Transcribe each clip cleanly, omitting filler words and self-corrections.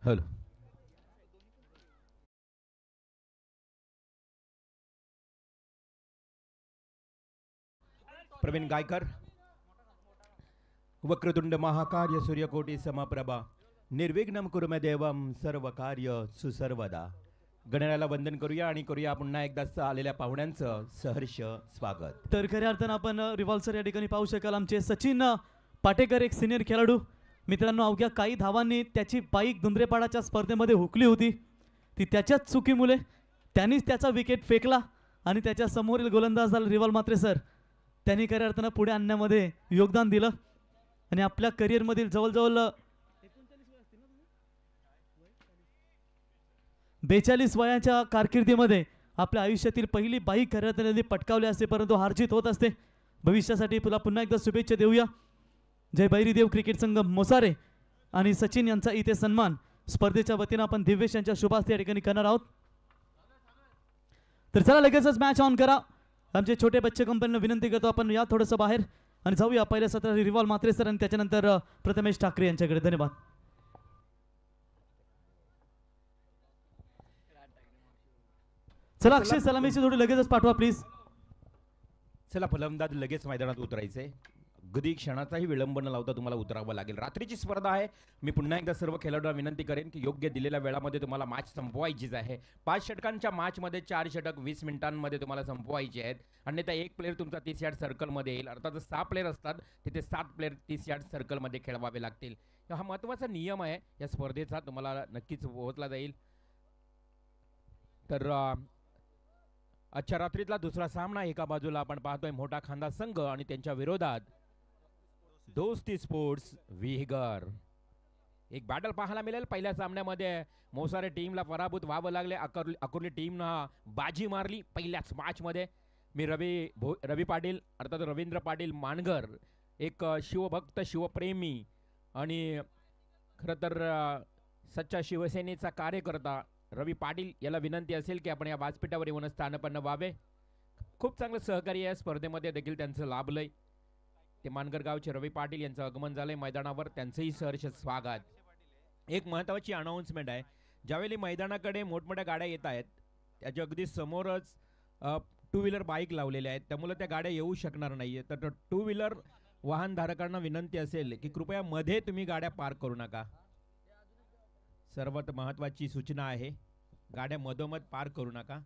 Hello. Pravin Gaikar. Vakratunda महाकार्य सूर्यकोटी समप्रभा निर्विघ्नं कुरु मे देवं सर्व कार्य सुसर्वदा. गणरायाला वंदन करूया आणि करूया पुन्हा एकदा आलेल्या पाहुण्यांचं सहर्ष स्वागत. तर खऱ्या अर्थानं आपण रिव्हॉल्सर या ठिकाणी पाहू शकाल. आमचे सचिन पाटेकर एक सिनियर खेळाडू मित्रांनो, अवघ्या काही धावांनी त्याची बाईक धुंद्रेपाडाच्या स्पर्धेमध्ये हुकली होती. ती त्याच्याच चुकीमुळे त्यांनीच त्याचा विकेट फेकला आणि त्याच्या समोरील गोलंदाज झाला रिव्हॉल मात्रे सर. त्यांनी खऱ्या अर्थानं पुढे आणण्यामध्ये योगदान दिलं आणि आपल्या करिअरमधील जवळजवळ 42 वयाच्या कारकिर्दीमध्ये आपल्या आयुष्यातील पहिली बाईक खऱ्या अर्थाने पटकावली असते, परंतु हारजीत होत असते. भविष्यासाठी तुला पुन्हा एकदा शुभेच्छा देऊया. जय भैरीदेव क्रिकेट संघ मोसारे आणि सचिन यांचा इथे सन्मान स्पर्धेच्या वतीनं आपण दिव्येश यांच्या शुभास्ते या ठिकाणी करणार आहोत. तर चला लगेचच मॅच ऑन करा. आमचे छोटे बच्चे कंपनीला विनंती करतो आपण या थोडंसं बाहेर आणि जाऊया पहिल्या सत्रात रिव्हॉल्व मात्रे सर आणि त्याच्यानंतर प्रथमेश ठाकरे यांच्याकडे. धन्यवाद. चला अक्षय सलामीची जोडी लगेचच पाठवा प्लीज. चला फलंदाज लगेच मैदानात उतरायचंय. अगदी क्षणाचाही विलंब न लावता तुम्हाला उतरावं लागेल. रात्रीची स्पर्धा आहे. मी पुन्हा एकदा सर्व खेळाडूंना विनंती करेन की योग्य दिलेल्या वेळामध्ये तुम्हाला मॅच संपवायचीच आहे. 5 षटकांच्या मॅचमध्ये 4 षटक 20 मिनिटांमध्ये तुम्हाला संपवायचे आहेत. अन्यथा एक प्लेअर तुमचा 30 यार्ड सर्कलमध्ये येईल. अर्थात 6 प्लेअर असतात तिथे 7 प्लेअर 30 यार्ड सर्कलमध्ये खेळवावे लागतील. हा महत्त्वाचा नियम आहे या स्पर्धेचा, तुम्हाला नक्कीच पोहोचला जाईल. तर आजच्या रात्रीतला दुसरा सामना एका बाजूला आपण पाहतोय मोठा खांदा संघ आणि त्यांच्या विरोधात दोस्ती स्पोर्ट्स विहिगर. एक बॅटल पाहायला मिळेल. पहिल्या सामन्यामध्ये मोसारे टीमला पराभूत व्हावं लागले. अकोर्ली टीमनं बाजी मारली पहिल्याच मॅचमध्ये. मी रवी पाटील अर्थात रवींद्र पाटील मानगर, एक शिवभक्त शिवप्रेमी आणि खरं तर सच्चा शिवसेनेचा कार्यकर्ता रवी पाटील याला विनंती असेल की आपण या व्यासपीठावर येऊन स्थानपन्न व्हावे. खूप चांगलं सहकार्य या स्पर्धेमध्ये देखील त्यांचं लाभलंय. ते मानगर गावचे रवी पाटील यांचं आगमन झालंय मैदानावर, त्यांचंही सहर्ष स्वागत. एक महत्त्वाची अनाऊन्समेंट आहे. ज्यावेळी मैदानाकडे मोठमोठ्या गाड्या येत आहेत त्याच्या अगदी समोरच 2 व्हीलर बाईक लावलेल्या आहेत, त्यामुळे त्या गाड्या येऊ शकणार नाहीये. तर 2 व्हीलर वाहनधारकांना विनंती असेल की कृपया मध्ये तुम्ही गाड्या पार्क करू नका. सर्वात महत्त्वाची सूचना आहे, गाड्या मधोमध पार्क करू नका.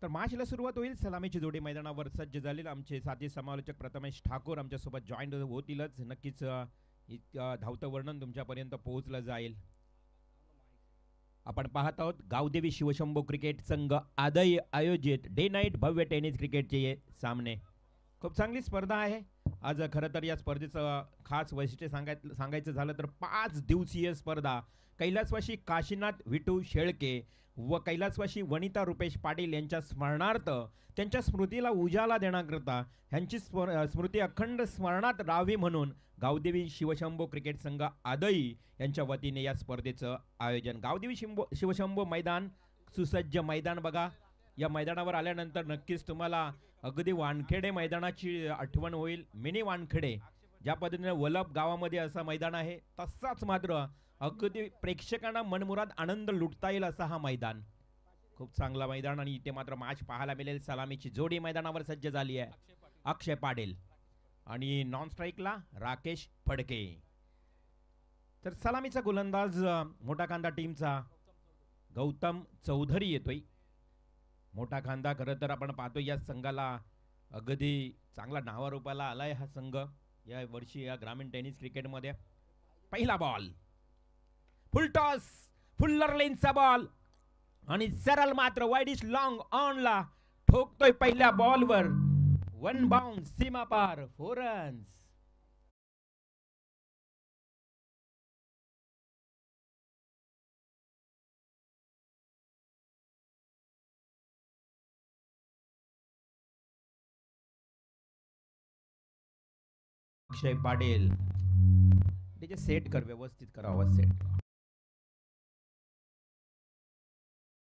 तर मॅचला सुरुवात होईल. सलामीची जोडी मैदानावर सज्ज झालेली. आमचे साथी समालोचक प्रथमेश ठाकूर आमच्यासोबत जॉईन होतीलच. नक्कीच धावतं वर्णन तुमच्यापर्यंत पोहोचलं जाईल. आपण पाहत आहोत गावदेवी शिवशंभो क्रिकेट संघ आदय आयोजित डे नाईट भव्य टेनिस क्रिकेटचे सामने. खूप चांगली स्पर्धा आहे आज. खरं तर या स्पर्धेचं खास वैशिष्ट्य सांगायचं झालं तर 5 दिवसीय स्पर्धा. कैलासवासी काशीनाथ विठू शेळके व कैलासवासी वनिता रुपेश पाटील यांच्या स्मरणार्थ, त्यांच्या स्मृतीला उजाला देण्याकरता, ह्यांची स्मृती अखंड स्मरणात राहावी म्हणून गावदेवी शिवशंभो क्रिकेट संघ आदई यांच्या वतीने या स्पर्धेचं आयोजन. गावदेवी शिवशंभो मैदान सुसज्ज मैदान बघा. या मैदानावर आल्यानंतर नक्कीच तुम्हाला अगदी वानखेडे मैदानाची आठवण होईल. मिनी वानखेडे ज्या पद्धतीने वलप गावामध्ये असं मैदान आहे, तसाच मात्र अगदी प्रेक्षकांना मनमुराद आनंद लुटता येईल असा हा मैदान. खूप चांगला मैदान आणि इथे मात्र मॅच पाहायला मिळेल. सलामीची जोडी मैदानावर सज्ज झाली आहे. अक्षय पाटील आणि नॉन स्ट्राईकला राकेश फडके. तर सलामीचा गोलंदाज मोठा खांदा टीमचा गौतम चौधरी येतोय. मोठा खांदा खरं तर आपण पाहतो या संघाला अगदी चांगला नावारूपाला आलाय हा संघ या वर्षी या ग्रामीण टेनिस क्रिकेटमध्ये. पहिला बॉल फुल टॉस, फुल्लर लेनचा बॉल आणि सरळ मात्र वाईडिश लॉंग ऑनला ठोकतोय पहिल्या बॉलवर. 1 बाउंड सीमा पार 4 रन्स. अक्षय पाटील त्याचे सेट कर, व्यवस्थित करावा सेट.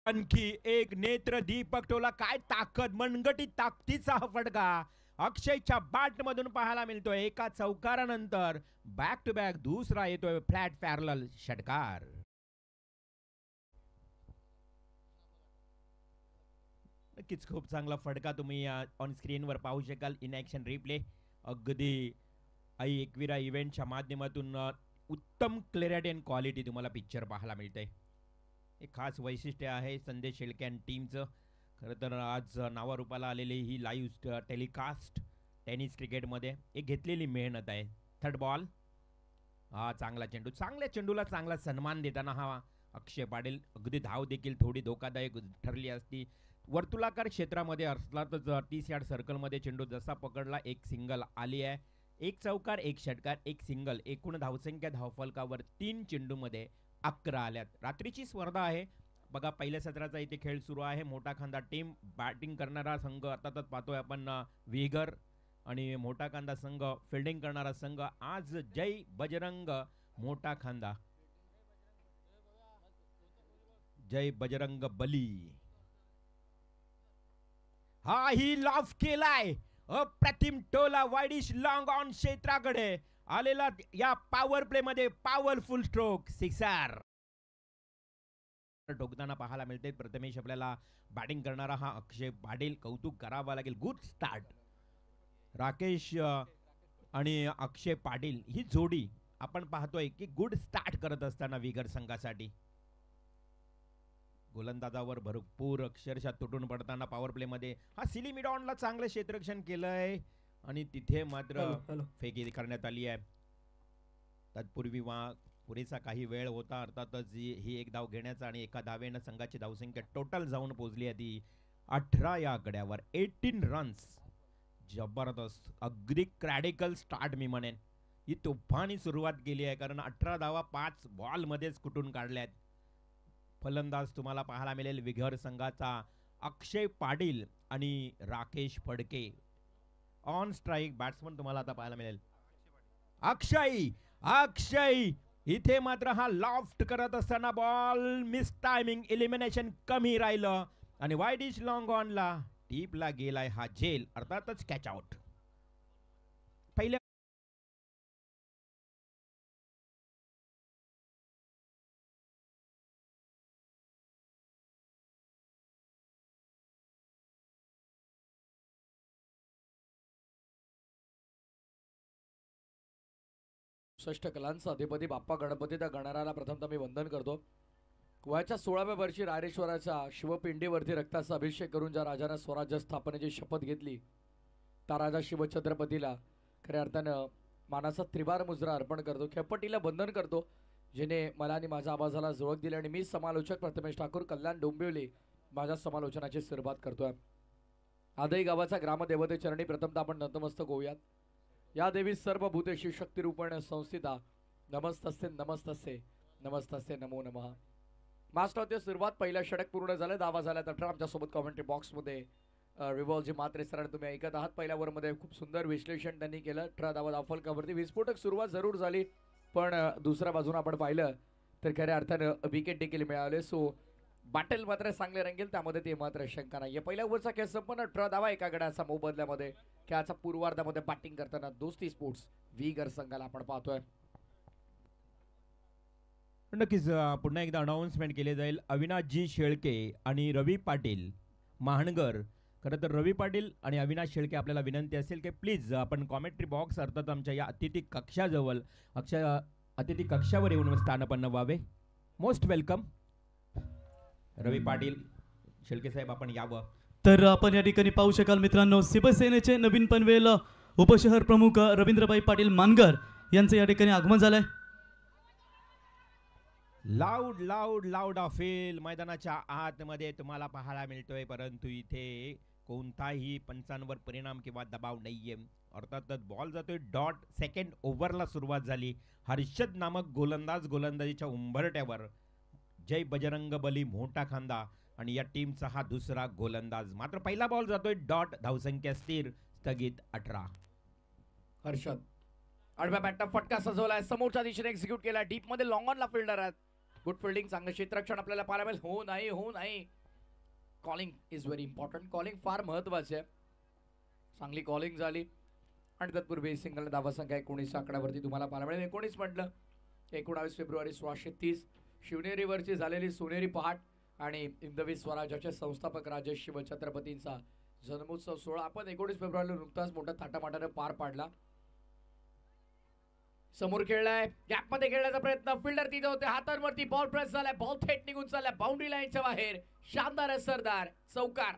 आणखी एक नेत्र दीपक टोला. काय ताकद, मनगटी ताकदीचा फटका अक्षयच्या बॅट मधून पाहायला मिळतोय एका चौकारानंतर बॅक टू बॅक दुसरा येतोय फ्लॅट पॅरल षटकार. नक्कीच खूप चांगला फटका तुम्ही ऑन स्क्रीनवर पाहू शकाल. इन ॲक्शन रिप्ले अगदी आई एकविरा इव्हेंटच्या माध्यमातून उत्तम क्लॅरिटी अँड क्वालिटी तुम्हाला पिक्चर पाहायला मिळतंय. एक खास वैशिष्ट्य आहे संदेश शेळके अँड टीमचं. खरं तर आज नावारूपाला आलेली ही लाईव्ह टेलिकास्ट टेनिस क्रिकेटमध्ये एक घेतलेली मेहनत आहे. थर्ड बॉल, हा चांगला चेंडू, चांगल्या चेंडूला चांगला सन्मान देताना हा अक्षय पाटील. अगदी धाव देखील थोडी धोकादायक ठरली असती. वर्तुळाकार क्षेत्रामध्ये असला तर 30 यार्ड सर्कलमध्ये चेंडू जसा पकडला एक सिंगल आली आहे. एक चौकार, एक षटकार, एक सिंगल, एकूण धावसंख्या धावफलकावर 3 चेंडूमध्ये 11 आल्यात. रात्रीची स्पर्धा आहे बघा. पहिल्या सत्राचा इथे खेळ सुरू आहे. मोठा खांदा टीम बॅटिंग करणारा संघ अर्थातच पाहतोय आपण विगर, आणि मोठा खांदा संघ फिल्डिंग करणारा संघ आज जय बजरंग मोठा खांदा, जय बजरंग बली. हा ही लॉफ केलाय अप्रतिम टोला वाईडिश लॉंग ऑन क्षेत्राकडे आलेला या पॉवर प्ले मध्ये पॉवरफुल स्ट्रोक सिक्सर ठोकताना पाहायला मिळते. प्रथमेश आपल्याला बॅटिंग करणारा हा अक्षय पाटील, कौतुक करावा लागेल. Good start. राकेश आणि अक्षय पाटील ही जोडी आपण पाहतोय की गुड स्टार्ट करत असताना विगर संघासाठी गोलंदाजावर भरपूर अक्षरशः तुटून पडताना पॉवर प्ले मध्ये हा सिली मिडॉनला चांगलं क्षेत्ररक्षण केलंय आणि तिथे मात्र फेकी करण्यात आली आहे. तत्पूर्वी पुरेसा काही वेळ होता. अर्थातच ही एक धाव घेण्याचा आणि एका धावेनं संघाची धावसंख्या टोटल जाऊन पोहोचली आहे ती 18 या आकड्यावर. 18 रन्स. जबरदस्त, अगदी क्रॅडिकल स्टार्ट मी म्हणेन. ही तुफानी सुरुवात केली आहे कारण 18 धावा 5 बॉल मध्येच कुठून काढल्यात. फलंदाज तुम्हाला पाहायला मिळेल विघर संघाचा अक्षय पाटील आणि Rakesh Phadke. On strike batsman तुम्हाला आता पाहायला मिळेल अक्षय. इथे मात्र हा लॉफ्ट करत असताना बॉल मिस टायमिंग, एलिमिनेशन कमी राहिलं आणि वाईडिश लॉंग ऑनला टीपला गेलाय हा जेल, अर्थातच कॅच आउट. पहिल्या षष्ठ कलांचा अधिपती बाप्पा गणपती त्या गणराला प्रथमतः मी वंदन करतो. वयाच्या 16व्या वर्षी रायरेश्वराच्या शिवपिंडीवरती रक्ताचा अभिषेक करून ज्या राजाने स्वराज्य स्थापनेची शपथ घेतली त्या राजा शिवछत्रपतीला खऱ्या अर्थानं मानाचा त्रिवार मुजरा अर्पण करतो. खेपटीला वंदन करतो जिने मला आणि माझ्या आवाजाला जोडक दिली आणि मी समालोचक प्रथमेश ठाकूर कल्याण डोंबिवली माझ्या समालोचनाची सुरुवात करतोय. आदई गावाचा ग्रामदेवते चरणी प्रथमतः आपण नतमस्तक होऊयात. या देवी सर्व भूतेशी शक्ती रूपेण संस्थिता नमस्तस्ते नमस्तस्ते नमस्तस्ते नमो नमः. मास्टर सुरुवात पहिला षटक पूर्ण झालं. दावा झाला 18. आमच्यासोबत कॉमेंट्री बॉक्समध्ये रिव्हॉल्वजी मात्रे सर तुम्ही ऐकत आहात. पहिल्या ओव्हरमध्ये खूप सुंदर विश्लेषण त्यांनी केलं. 18 धावा धावफलकावरती विस्फोटक सुरुवात जरूर झाली पण दुसऱ्या बाजूने आपण पाहिलं तर खऱ्या अर्थानं विकेट देखील मिळाले. सो बॅटल मात्र चांगले रंगेल त्यामध्ये ते मात्र शंका नाही. पहिल्या ओव्हरचा खेळ संपन्न. 18 धावा एका गड्याचा मोबदल्यामध्ये खेळाचा पूर्वार्धामध्ये बॅटिंग करताना दोस्ती स्पोर्ट्स विगर संघाला आपण पाहतोय. नक्कीच पुन्हा एकदा अनाउन्समेंट केले जाईल. अविनाशजी शेळके आणि रवी पाटील महानगर. खरं तर रवी पाटील आणि अविनाश शेळके आपल्याला विनंती असेल की प्लीज आपण कॉमेंट्री बॉक्स अर्थात आमच्या या अतिथी कक्षाजवळ अतिथी कक्षावर येऊन स्थानापन्न व्हावे. Most welcome. रवी पाटील शेळके साहेब आपण यावं. तर आपण या ठिकाणी पाहू शकाल मित्रांनो शिवसेनेचे नवीन पनवेल उपशहर प्रमुख रवींद्रभाई पाटील मानगर यांचं या ठिकाणी आगमन झालंय. लाऊड लाऊड लाऊड अफेल मैदानाच्या आतमध्ये तुम्हाला पाहायला मिळतोय परंतु इथे कोणताही पंचांवर परिणाम किंवा दबाव नाहीये. अर्थातच बॉल जातोय डॉट. सेकंड ओव्हरला सुरुवात झाली. हर्षद नामक गोलंदाज गोलंदाजीच्या उंबरट्यावर. जय बजरंग बली मोठा खांदा आणि या टीमचा हा दुसरा गोलंदाज. मात्र पहिला बॉल जातोय डॉट. धावसंख्या स्थिर. स्थगित 18. हर्षद आडव्या बॅटनं फटका सजवलाय. समोरच्या दिशेने एक्झिक्यूट केला. डीप मध्ये लॉंग ऑनला फिल्डर आहेत. गुड फिल्डिंग, चांगलं क्षेत्ररक्षण आपल्याला पाहायला मिळेल. हो नाही हो नाही. Calling is very important. Calling फार महत्वाचे आहे. चांगली कॉलिंग झाली आणि तत्पूर्वी सिंगल धावा संख्या 19 आकड्यावरती तुम्हाला पाहायला मिळेल. 19 म्हटलं 19 फेब्रुवारी 1630 शिवनेरीवरची झालेली सोनेरी पहाट आणि हिंदवी स्वराज्याचे संस्थापक राजे शिवछत्रपतींचा जन्मोत्सव सोहळा आपण 19 फेब्रुवारीला नुकताच मोठ्या थाटामाटाने पार पाडला. समोर खेळलाय, गॅप मध्ये खेळण्याचा प्रयत्न, फिल्डर तिथे होते, हातांवरती बॉल प्रेस झालाय, बॉल थेट निघून चाललाय बाउंड्री लाईनच्या बाहेर. शानदार असरदार चौकार.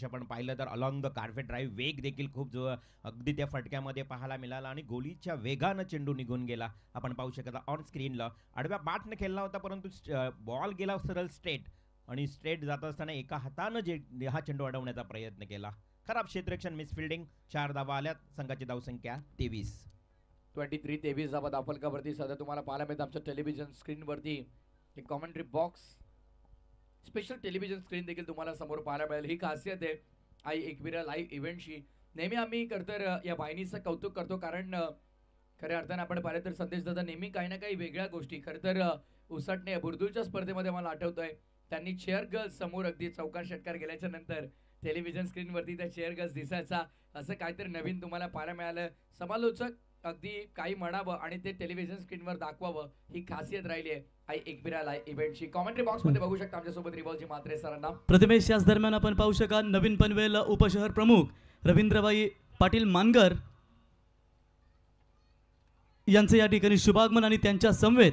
आपण पाहिलं तर अलॉंग द कार्पेट ड्राईव्ह वेग देखील खूप जो अगदी त्या फटक्यामध्ये पाहायला मिळाला आणि गोलीच्या वेगानं चेंडू निघून गेला. आपण पाहू शकता ऑन स्क्रीनला आडव्या बाटने खेळला होता, परंतु बॉल गेला सरळ स्ट्रेट आणि स्ट्रेट जात असताना एका हातानं जे हा चेंडू अडवण्याचा प्रयत्न केला. खराब क्षेत्ररक्षण, मिसफिल्डिंग. 4 धावा आल्यात. संघाची धावसंख्या 23. 23 धावा धावफलकावरती सध्या तुम्हाला पाहायला मिळतं. आमच्या टेलिव्हिजन स्क्रीनवरती एक commentary box, special television screen देखील तुम्हाला समोर पाहायला मिळेल. ही खासियत आहे आई एकविरा लाईव्ह इव्हेंटची. नेहमी आम्ही खरंतर या वाहिनीचं कौतुक करतो, कारण खऱ्या अर्थाने आपण पाहिलं तर संदेश दादा नेहमी काही ना काही वेगळ्या गोष्टी खरंतर उसटणे बुर्दुलच्या स्पर्धेमध्ये मला आठवतंय त्यांनी चेअर गर्ल्स समोर अगदी चौकार षटकार गेल्याच्या नंतर टेलिव्हिजन स्क्रीनवरती त्या चेअर गर्ल्स दिसायचा. असं काहीतरी नवीन तुम्हाला पाहायला मिळालं. समालोचक अगदी काही म्हणावं आणि ते टेलिव्हिजन स्क्रीनवर दाखवावं, ही खासियत राहिली आहे आई एकविरा लाईव्ह इव्हेंटची. कॉमेंट्री बॉक्स मध्ये बघू शकता आमच्यासोबत रिवॉल्जी म्हात्रे सरांना. प्रतिमेश याच दरम्यान आपण पाहू शकाल नवीन पनवेल उपशहर प्रमुख रवींद्रबाई पाटील मानगर यांचे या ठिकाणी शुभागमन आणि त्यांच्या समवेत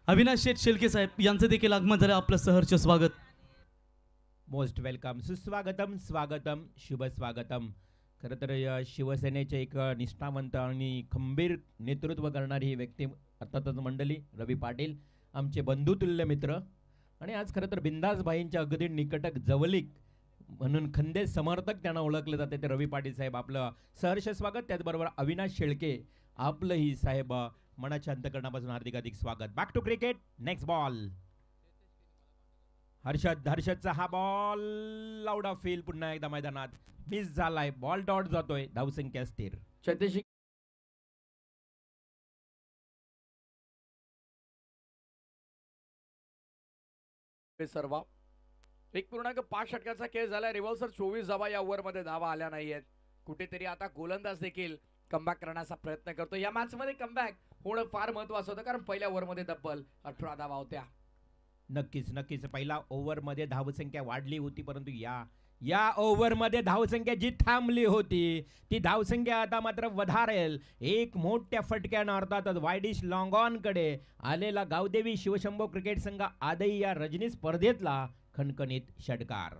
अविनाश शेठ शेळके साहेब यांचे देखील आगमन झालं. आपलं सहर्ष स्वागत. मोस्ट वेलकम, सुस्वागतम, स्वागतम, शुभ स्वागतम. खरं तर शिवसेनेचे एक निष्ठावंत आणि खंबीर नेतृत्व करणारी ही व्यक्ती अर्थातच मंडळी रवी पाटील, आमचे बंधुतुल्य मित्र आणि आज खरं तर बिंदासबाईंच्या अगदी निकटक जवळीक म्हणून खंदे समर्थक त्यांना ओळखले जाते ते रवी पाटील साहेब. आपलं सहर्ष स्वागत. त्याचबरोबर अविनाश शेळके आपलंही साहेब मनाच्या अंतकरणापासून हार्दिक स्वागत. Back to cricket. Next ball. हर्षदचा हा बॉल आउट ऑफ फील्ड. पुन्हा एकदा मैदानात मिस झालाय. बॉल डॉट जातोय. धावसंख्या स्थिर. चैतेशी सर्वा 1.5 षटकाचा खेळ झाला. रिव्हर्सर 24 धावा या ओव्हरमध्ये धावा आल्या नाहीयेत. कुठेतरी आता गोलंदाज देखील कमबॅक करण्याचा प्रयत्न करतो. या मॅच मध्ये कमबॅक होणं फार महत्वाचं होतं, कारण पहिल्या ओव्हरमध्ये तब्बल 18 धावा होत्या. नक्कीच पहिला ओव्हरमध्ये धावसंख्या वाढली होती, परंतु या ओव्हरमध्ये धावसंख्या जी थांबली होती ती धावसंख्या आता मात्र वधारेल. एक मोठ्या फटक्यानं अर्थातच वायडिश लॉंग ऑन कडे आलेला गावदेवी शिवशंभो क्रिकेट संघ आदई या रजनी स्पर्धेतला खणखणीत षटकार.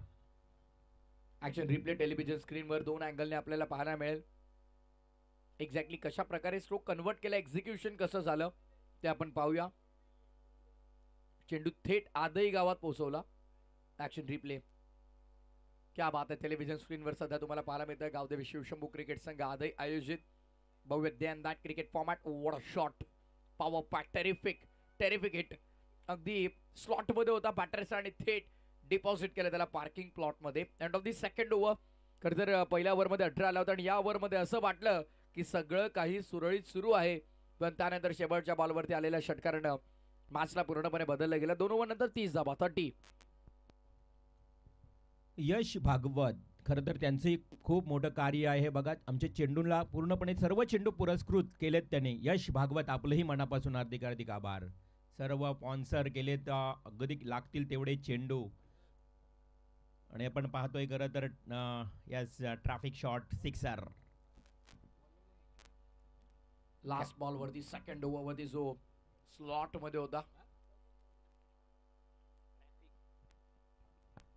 ऍक्शन रिप्ले टेलिव्हिजन स्क्रीनवर 2 अँगलने आपल्याला पाहायला मिळेल. एक्झॅक्टली कशा प्रकारे स्ट्रोक कन्वर्ट केला, एक्झिक्युशन कसं झालं ते आपण पाहूया. चेंडू थेट आदई गावात पोहोचवला. Action replay. क्या बात आहे. टेलिव्हिजन स्क्रीनवर सध्या तुम्हाला पाहायला मिळतंय गावदेवी शिवशंभू क्रिकेट संघ आदई आयोजित भव्य day and that cricket format. What a shot, power pack, terrific hit. अगदी स्लॉट मध्ये होता बॅटर्स आणि थेट डिपॉझिट केलं त्याला पार्किंग प्लॉट मध्ये. End of the second over. खरं तर पहिल्या ओव्हरमध्ये 18 आला होता आणि या ओव्हरमध्ये असं वाटलं की सगळं काही सुरळीत सुरू आहे, पण त्यानंतर शेवटच्या बॉलवरती आलेल्या षटकारानं मॅचला पूर्णपणे बदललं गेलं. 2 ओव्हर नंतर 30 धावा 30. यश भागवत खरं तर त्यांचं खूप मोठं कार्य आहे बघा. आमचे चेंडूला पूर्णपणे सर्व चेंडू पुरस्कृत केलेत त्यांनी. यश भागवत आपलंही मनापासून हार्दिक आभार. सर्व स्पॉन्सर केलेत अगदी लागतील तेवढे चेंडू. आणि आपण पाहतोय खरं तर yes traffic shot sixer. Last ball वरती सेकंड ओव्हर वरती जो स्लॉट मध्ये होता.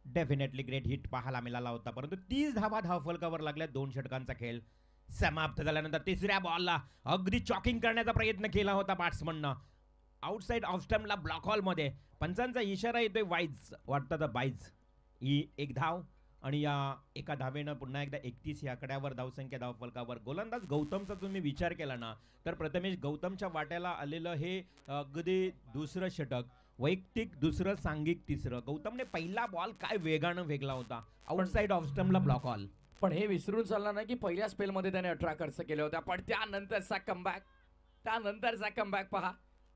डेफिनेटली ग्रेट हिट पाहायला मिळाला होता, परंतु 30 धावा धावफलकावर लागल्या. 2 षटकांचा खेळ समाप्त झाल्यानंतर तिसऱ्या बॉलला अगदी चॉकिंग करण्याचा प्रयत्न केला होता बॅट्समननं. आउटसाइड ऑफ स्टंपला ब्लॉक हॉल मध्ये पंचांचा इशारा येतोय वाईज, वाटतं तर बाईज. ही एक धाव आणि या एका धावेनं पुन्हा एकदा 31 या आकड्यावर धावसंख्या धावफलकावर. गोलंदाज गौतमचा तुम्ही विचार केला ना तर प्रथमेश गौतमच्या वाट्याला आलेलं हे अगदी दुसरं षटक, वैयक्तिक दुसरं, सांघिक तिसरं. गौतमने पहिला बॉल काय वेगानं वेगला होता आउटसाइड ऑफ स्टंपला ब्लॉक हॉल. पण हे विसरून चालला नाही की पहिल्या स्पेलमध्ये त्याने 18 खर्च केले होते, पण त्यानंतरचा कमबॅक पहा.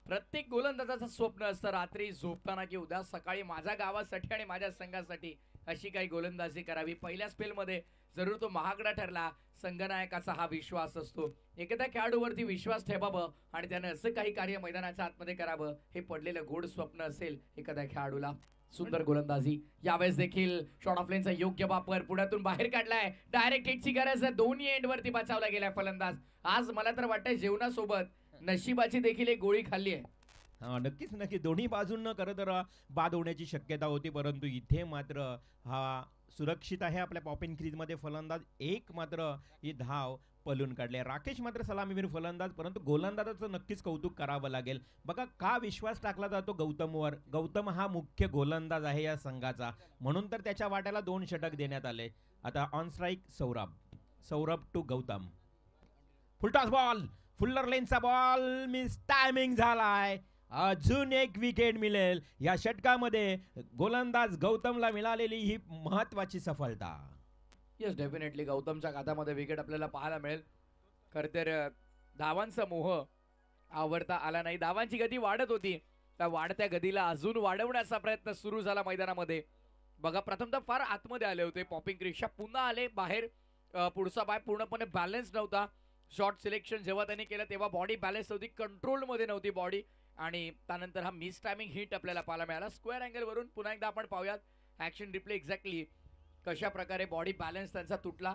प्रत्येक गोलंदाजाचं स्वप्न असतं रात्री झोपताना की उद्या सकाळी माझ्या गावासाठी आणि माझ्या संघासाठी अशी काही गोलंदाजी करावी. पहिल्या स्पेलमध्ये जरूर तो महागडा ठरला. संघनायकाचा हा विश्वास असतो. एखाद्या खेळाडूवरती विश्वास ठेवावं आणि त्यानं असं काही कार्य मैदानाच्या आतमध्ये करावं, हे पडलेलं गोड स्वप्न असेल एखाद्या खेळाडूला. सुंदर गोलंदाजी यावेळेस देखील शॉर्ट ऑफ लेनचा योग्य वापर, पुढ्यातून बाहेर काढलाय. डायरेक्ट हिटची गरज आहे. दोन्ही एंड वरती बचावला गेलाय फलंदाज. आज मला तर वाटतंय जेवणासोबत नशिबाची देखील एक गोळी खाल्ली आहे. हा नक्कीच नक्की दोन्ही बाजूंना खरं तर बाद होण्याची शक्यता होती, परंतु इथे मात्र हा सुरक्षित आहे आपल्या पॉपिंग क्रीजमध्ये फलंदाज. एक मात्र ही धाव पलून काढले. राकेश मात्र सलामीवीर फलंदाज, परंतु गोलंदाजाचं नक्कीच कौतुक करावं लागेल. बघा का विश्वास टाकला जातो गौतमवर. गौतम हा मुख्य गोलंदाज आहे या संघाचा, म्हणून तर त्याच्या वाट्याला 2 षटक देण्यात आले. आता on strike Saurabh to Gautam. Full toss ball, fuller लेनचा बॉल मिस टायमिंग झालाय. अजून एक विकेट मिळेल. या षटकामध्ये गोलंदाज गौतमला मिळालेली ही महत्वाची सफलता. येस डेफिनेटली गौतमच्या खात्यामध्ये विकेट आपल्याला पाहायला मिळेल. खरं तर धावांचा मोह आवरता आला नाही. धावांची गती वाढत होती. त्या वाढत्या गतीला अजून वाढवण्याचा प्रयत्न सुरू झाला मैदानामध्ये. बघा प्रथमतः फार आतमध्ये आले होते पॉपिंग क्रीजच्या, पुन्हा आले बाहेर. पुढचा पाय पूर्णपणे बॅलन्स नव्हता. शॉर्ट सिलेक्शन जेव्हा त्यांनी केलं तेव्हा बॉडी बॅलन्स नव्हती, कंट्रोलमध्ये नव्हती बॉडी, आणि त्यानंतर हा मिस टायमिंग हिट आपल्याला पाहायला मिळाला. स्क्वेअर अँगल वरून पुन्हा एकदा आपण पाहूयात ऍक्शन रिप्ले एक्झॅक्टली कशा प्रकारे बॉडी बॅलन्स त्यांचा तुटला.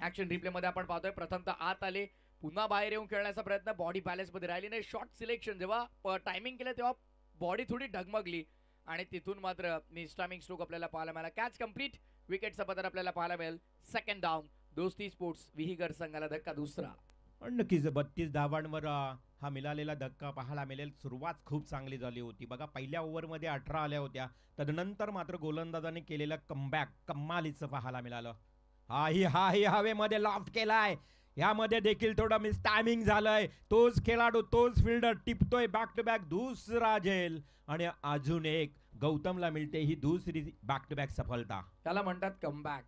ऍक्शन रिप्ले मध्ये आपण पाहतोय प्रथमतः आत आले, पुन्हा बाहेर येऊन खेळण्याचा प्रयत्न, बॉडी बॅलन्स मध्ये राहिली नाही. शॉर्ट सिलेक्शन जेव्हा टायमिंग केलं तेव्हा बॉडी थोडी डगमगली आणि तिथून मात्र मिस टायमिंग स्ट्रोक आपल्याला पाहायला मिळाला. कॅच कंप्लीट, विकेटचा पदर आपल्याला पाहायला मिळेल. Second down. दोस्ती स्पोर्ट्स विहीगर संघाला धक्का दुसरा. नक्कीच 32 धावांवर हा मिळालेला धक्का पाहायला मिळेल. सुरुवात खूप चांगली झाली होती. बघा पहिल्या ओव्हरमध्ये 18 आल्या होत्या, तदनंतर मात्र गोलंदाजाने केलेलं कमबॅक कमालीचं पाहायला मिळालं. हाही हवेमध्ये लॉफ्ट केलाय. यामध्ये देखील थोडं मिस टायमिंग झालंय. तोच खेळाडू तोच फिल्डर टिपतोय बॅक टू बॅक दुसरा झेल, आणि अजून एक गौतमला मिळते ही दुसरी बॅक टू बॅक सफलता. त्याला म्हणतात कमबॅक.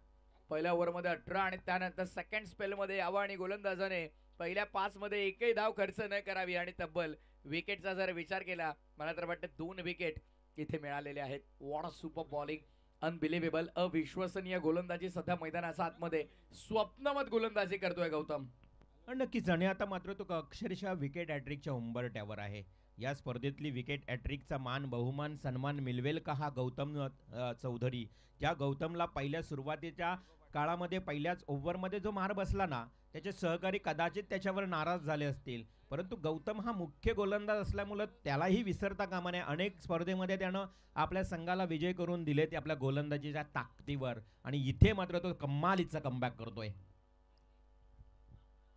पहिल्या ओव्हरमध्ये 18 आणि त्यानंतर सेकंड स्पेलमध्ये यावं आणि गोलंदाजाने पहिल्या 5 मध्ये एकही धाव खर्च न करावी आणि तब्बल विकेटचा जर विचार केला मला तर वाटतं 2 विकेट इथे मिळालेले आहेत. What a super bowling, unbelievable, अविश्वसनीय गोलंदाजी सध्या मैदानाच्या आतमध्ये स्वप्नवत गोलंदाजी करतोय गौतम. नक्कीच, आणि आता मात्र तो अक्षरशः विकेट हॅट्रिकच्या उंबरठ्यावर आहे. या स्पर्धेतली विकेट हॅट्रिकचा मान बहुमान सन्मान मिळवेल का हा गौतम चौधरी. ज्या गौतमला पहिल्या सुरुवातीच्या काळामध्ये पहिल्याच ओव्हरमध्ये जो मार बसला ना, त्याचे सहकारी कदाचित त्याच्यावर नाराज झाले असतील, परंतु गौतम हा मुख्य गोलंदाज असल्यामुळे त्यालाही विसरता कामा नये. अनेक स्पर्धेमध्ये त्यानं आपल्या संघाला विजय करून दिले ते आपल्या गोलंदाजीच्या ताकदीवर, आणि इथे मात्र तो कमालीचा कमबॅक करतोय.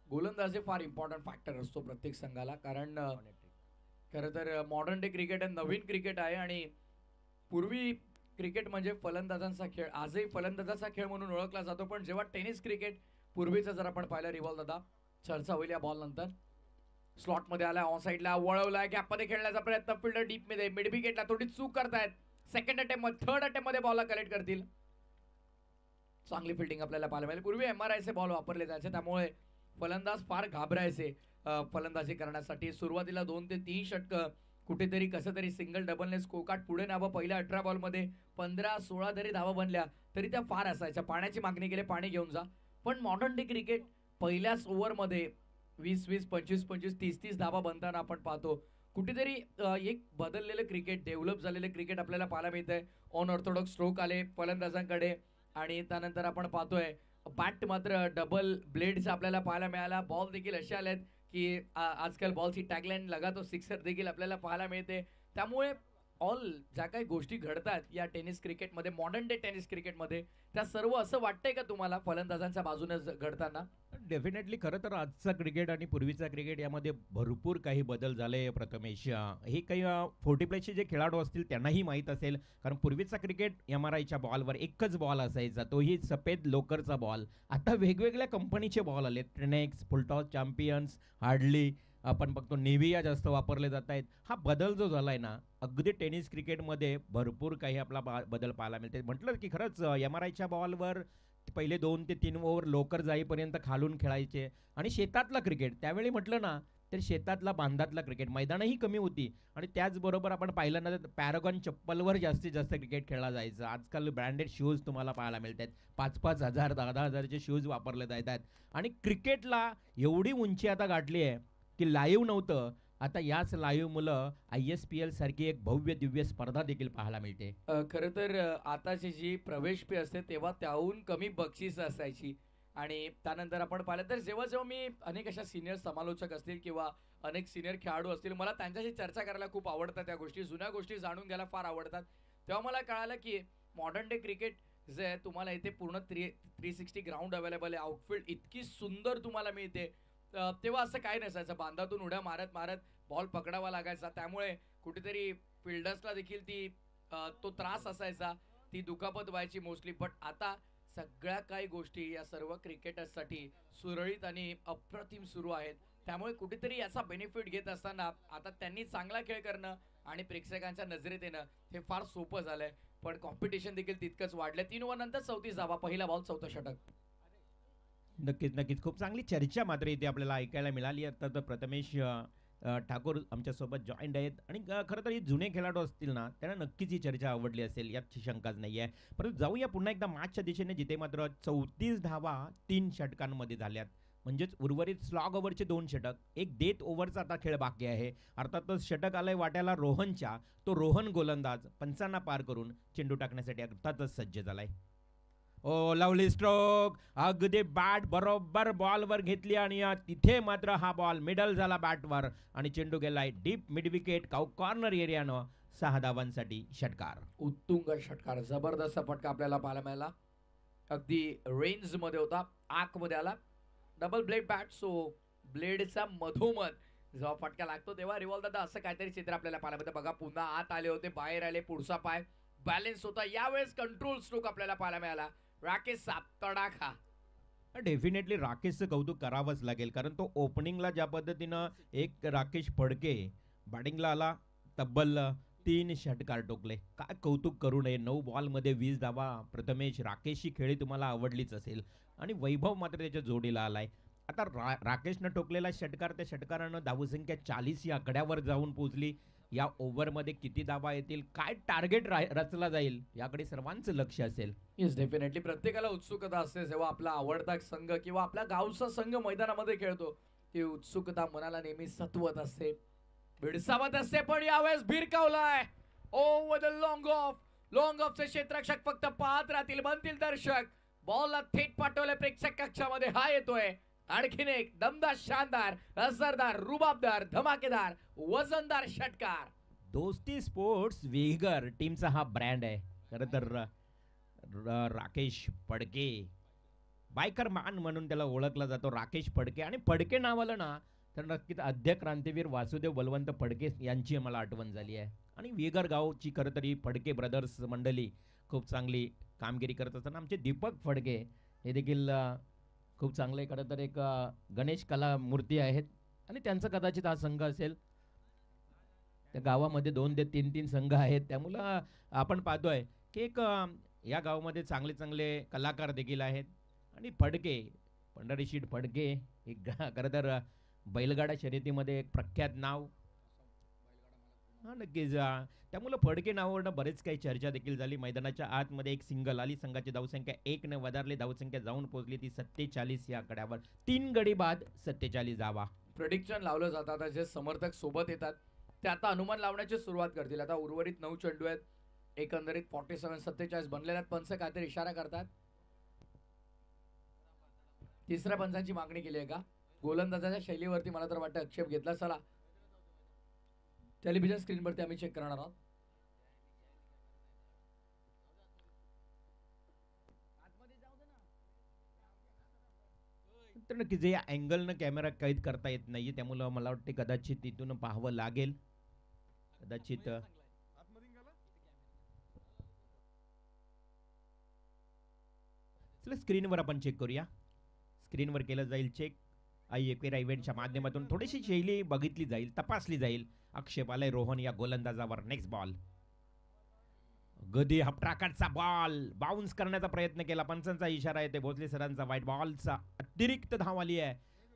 गोलंदाजी फार इम्पॉर्टंट फॅक्टर असतो प्रत्येक संघाला, कारण खरं तर मॉडर्न डे क्रिकेट आहे, नवीन क्रिकेट आहे, आणि पूर्वी क्रिकेट म्हणजे फलंदाजांचा खेळ, आजही फलंदाजाचा खेळ म्हणून ओळखला जातो. पण जेव्हा टेनिस क्रिकेट पूर्वीचं जर आपण पाहिलं, रिव्हॉल्व दादा चर्चा होईल या बॉल नंतर. स्लॉट मध्ये आला, ऑन साइडला वळवला, गॅप मध्ये खेळण्याचा प्रयत्न, फिल्डर डीप मध्ये, मिड विकेटला थोडी चूक करतायत. सेकंड अटेम्प्ट मध्ये, थर्ड अटेम्प्ट मध्ये बॉलला कलेक्ट करतील. चांगली फिल्डिंग आपल्याला पाहायला मिळेल. पूर्वी MRIचे बॉल वापरले जायचे, त्यामुळे फलंदाज फार घाबरायचे फलंदाजी करण्यासाठी. सुरुवातीला 2 ते 3 षटकं कुठेतरी कसं तरी सिंगल डबलने स्कोरकार्ड पुढे न्यावं. पहिल्या 18 बॉलमध्ये 15-16 जरी धावा बनल्या तरी त्या फार असायच्या. पाण्याची मागणी केली, पाणी घेऊन जा. पण मॉडर्न डे क्रिकेट पहिल्याच ओव्हरमध्ये 20-20, 25-25, 30-30 धावा बनताना आपण पाहतो. कुठेतरी एक बदललेलं क्रिकेट, डेव्हलप झालेलं क्रिकेट आपल्याला पाहायला मिळतंय. ऑनऑर्थोडॉक्स स्ट्रोक आले फलंदाजांकडे, आणि त्यानंतर आपण पाहतोय बॅट मात्र डबल ब्लेडचा आपल्याला पाहायला मिळाला. बॉल देखील असे आलेत की आजकाल बॉलची टॅगलाईन लगातो सिक्सर देखील आपल्याला पाहायला मिळते. त्यामुळे ऑल ज्या काही गोष्टी घडतात या टेनिस क्रिकेटमध्ये, मॉडर्न डे टेनिस क्रिकेटमध्ये, त्या सर्व असं वाटतंय का तुम्हाला फलंदाजांच्या बाजूने घडताना? डेफिनेटली खरं तर आजचा क्रिकेट आणि पूर्वीचा क्रिकेट यामध्ये भरपूर काही बदल झाले प्रथमेश. हे काही 40 प्लसचे जे खेळाडू असतील त्यांनाही माहीत असेल, कारण पूर्वीचा क्रिकेट MRIच्या बॉलवर एकच बॉल असायचा, तोही सफेद लोकरचा बॉल. आता वेगवेगळ्या कंपनीचे बॉल आले, ट्रेनेक्स, फुलटॉस, चॅम्पियन्स, हार्डली, आपण बघतो नेव्हिया जास्त वापरले जात आहेत. हा बदल जो झालाय ना, अगदी टेनिस क्रिकेटमध्ये भरपूर काही आपला बदल पाहायला मिळते. म्हटलं की खरंच MRIच्या बॉलवर पहिले 2 ते 3 ओव्हर लोकर जाईपर्यंत खालून खेळायचे, आणि शेतातला क्रिकेट त्यावेळी म्हटलं ना तर शेतातला बांधातला क्रिकेट मैदानही कमी होती आणि त्याचबरोबर आपण पाहिलं ना तर पॅरागॉन चप्पलवर जास्तीत जास्त क्रिकेट खेळला जायचं. आजकाल ब्रँडेड शूज तुम्हाला पाहायला मिळतात. 5,000 10,000चे शूज वापरले जात आहेत आणि क्रिकेटला एवढी उंची आता गाठली आहे की लाईव्ह नव्हतं, आता याच लाईव्ह मुलं ISPL सारखी एक भव्य दिव्य स्पर्धा देखील पाहायला मिळते. खरं तर आताची जी प्रवेश फी असते तेव्हा त्याहून कमी बक्षीस असायची आणि त्यानंतर आपण पाहिलं तर जेव्हा जेव्हा मी अनेक अशा सिनियर समालोचक असतील किंवा अनेक सिनियर खेळाडू असतील, मला त्यांच्याशी चर्चा करायला खूप आवडतात. त्या गोष्टी जुन्या गोष्टी जाणून घ्यायला फार आवडतात. तेव्हा मला कळालं की मॉडर्न डे क्रिकेट जे आहे तुम्हाला इथे पूर्ण 360 ग्राउंड अवेलेबल आहे. आउटफील्ड इतकी सुंदर तुम्हाला मिळते. तेव्हा असं काही नसायचं. बांधातून उड्या मारत मारत बॉल पकडावा लागायचा. त्यामुळे कुठेतरी फिल्डर्सला देखील तो त्रास असायचा, ती दुखापत व्हायची मोस्टली. बट आता सगळ्या काही गोष्टी या सर्व क्रिकेटर्ससाठी सुरळीत आणि अप्रतिम सुरू आहेत. त्यामुळे कुठेतरी याचा बेनिफिट घेत असताना आता त्यांनी चांगला खेळ करणं आणि प्रेक्षकांच्या नजरेत येणं हे फार सोपं झालंय. पण कॉम्पिटिशन देखील तितकंच वाढलंय. 3 ओव्हरनंतर 34 धावा, पहिला बॉल 4थं षटक. नक्कीच नक्कीच खूप चांगली चर्चा मात्र इथे आपल्याला ऐकायला मिळाली. आता तर प्रथमेश ठाकूर आमच्यासोबत जॉईंट आहेत आणि खरं तर हे जुने खेळाडू असतील ना त्यांना नक्कीच ही चर्चा आवडली असेल याची शंकाच नाही आहे. परंतु जाऊया पुन्हा एकदा मॅचच्या दिशेने, जिथे मात्र 34 धावा 3 षटकांमध्ये झाल्यात. म्हणजेच उर्वरित स्लॉग ओव्हरचे 2 षटक, एक डेथ ओव्हरचा आता खेळ बाकी आहे. अर्थातच षटक आलंय वाट्याला रोहनच्या. तो रोहन गोलंदाज पंचांना पार करून चेंडू टाकण्यासाठी अर्थातच सज्ज झालाय. ओ लवली स्ट्रोक, अगदी बॅट बरोबर बॉलवर घेतली आणि तिथे मात्र हा बॉल मिडल झाला बॅटवर आणि चेंडू गेलाय डीप मिड विकेट कॉर्नर एरियानं. 6 धावांसाठी षटकार. उत्तुंग षटकार, जबरदस्त फटका आपल्याला पाहायला मिळाला. अगदी रेंज मध्ये होता, आक मध्ये आला. डबल ब्लेड बॅट, सो ब्लेडचा मधोमध जेव्हा फटका लागतो तेव्हा रिव्हॉल्व दादा असं काहीतरी चित्र आपल्याला पाहायला मिळतं. बघा पुन्हा आत आले होते, बाहेर आले, पुढचा पाय बॅलन्स होता. यावेळेस कंट्रोल स्ट्रोक आपल्याला पाहायला मिळाला. राकेश साब तडाखा. डेफिनेटली राकेशचं कौतुक करावंच लागेल, कारण तो ओपनिंगला ज्या पद्धतीनं एक राकेश फडके बॅटिंगला आला, तब्बल 3 षटकार टोकले. काय कौतुक करू नये. 9 बॉलमध्ये 20 धावा. प्रथमेश, राकेशची खेळी तुम्हाला आवडलीच असेल आणि वैभव मात्र त्याच्या जोडीला आलाय. आता राकेशनं टोकलेला षटकार, त्या षटकारानं धावसंख्या 40 या आकड्यावर जाऊन पोहोचली. या ओव्हरमध्ये किती धावा येतील, काय टार्गेट रचला जाईल, याकडे सर्वांचं लक्ष असेल. येस, डेफिनेटली प्रत्येकाला उत्सुकता असते जेव्हा आपला आवडता संघ किंवा आपल्या गावचा संघ मैदानामध्ये खेळतो. ती उत्सुकता मनाला नेहमी सत्वत असते, भिडसावत असते. पण यावेळेस भिरकावलाय. ओव्हर द लॉंग ऑफचे क्षेत्ररक्षक फक्त पाहत राहतील, बनतील दर्शक. बॉलला थेट पाठवले प्रेक्षक कक्षामध्ये. हा येतोय आणखीन एक दमदार, शानदार, असरदार, रुबाबदार, धमाकेदार, वजनदार षटकार. दोस्ती स्पोर्ट्स वेगर टीमचा हा ब्रँड आहे. खरं तर राकेश फडके, बायकर मॅन म्हणून त्याला ओळखला जातो. राकेश फडके, आणि फडके नाव आलं ना तर नक्कीच आद्य क्रांतीवीर वासुदेव बलवंत फडके यांची मला आठवण झाली आहे. आणि वेगर गावची खरं तरी फडके ब्रदर्स मंडळी खूप चांगली कामगिरी करत असताना आमचे दीपक फडके हे देखील खूप चांगले खरं तर एक गणेश कला मूर्ती आहेत आणि त्यांचा कदाचित हा संघ असेल. त्या गावामध्ये 2 ते 3 संघ आहेत. त्यामुळं आपण पाहतोय की एक या गावामध्ये चांगले चांगले कलाकार देखील आहेत. आणि फडके, पंढरीशीठ फडके एक खरं तर बैलगाडा शर्यतीमध्ये एक प्रख्यात नाव. हा नक्कीच. त्यामुळे फडके नावावरनं बरेच काही चर्चा देखील झाली. मैदानाच्या आतमध्ये एक सिंगल आली. संघाची धावसंख्या 1 ने वधारली. धावसंख्या जाऊन पोहोचली ती 47 या आकड्यावर. 3 गडी बाद 47 धावा. प्रेडिक्शन लावलं जातात. जे समर्थक सोबत येतात ते आता अनुमान लावण्याची सुरुवात करतील. आता उर्वरित 9 चेंडू आहेत. एकंदरीत 47-47 बनलेल्या पंच काहीतरी इशारा करतात. तिसऱ्या पंचांची मागणी केली आहे का? गोलंदाजाच्या शैलीवरती मला तर वाटतं आक्षेप घेतला. चला टेलिव्हिजन स्क्रीनवरती आम्ही चेक करणार आहोत. तर नक्कीच या अँगलनं कॅमेरा कैद करता येत नाहीये, त्यामुळं मला वाटते कदाचित तिथून पाहावं लागेल. कदाचित चला स्क्रीनवर आपण चेक करूया. स्क्रीनवर केलं जाईल चेक. IPL इव्हेंटच्या माध्यमातून थोडीशी शैली बघितली जाईल, तपासली जाईल. आक्षेप आलाय रोहन या गोलंदाजावर. नेक्स्ट बॉल, गदी हपटाकाटचा बॉल बाउन्स करण्याचा प्रयत्न केला. पंचांचा इशारा येते. भोसले सरांचा व्हाईट बॉलचा अतिरिक्त धाव आली आहे.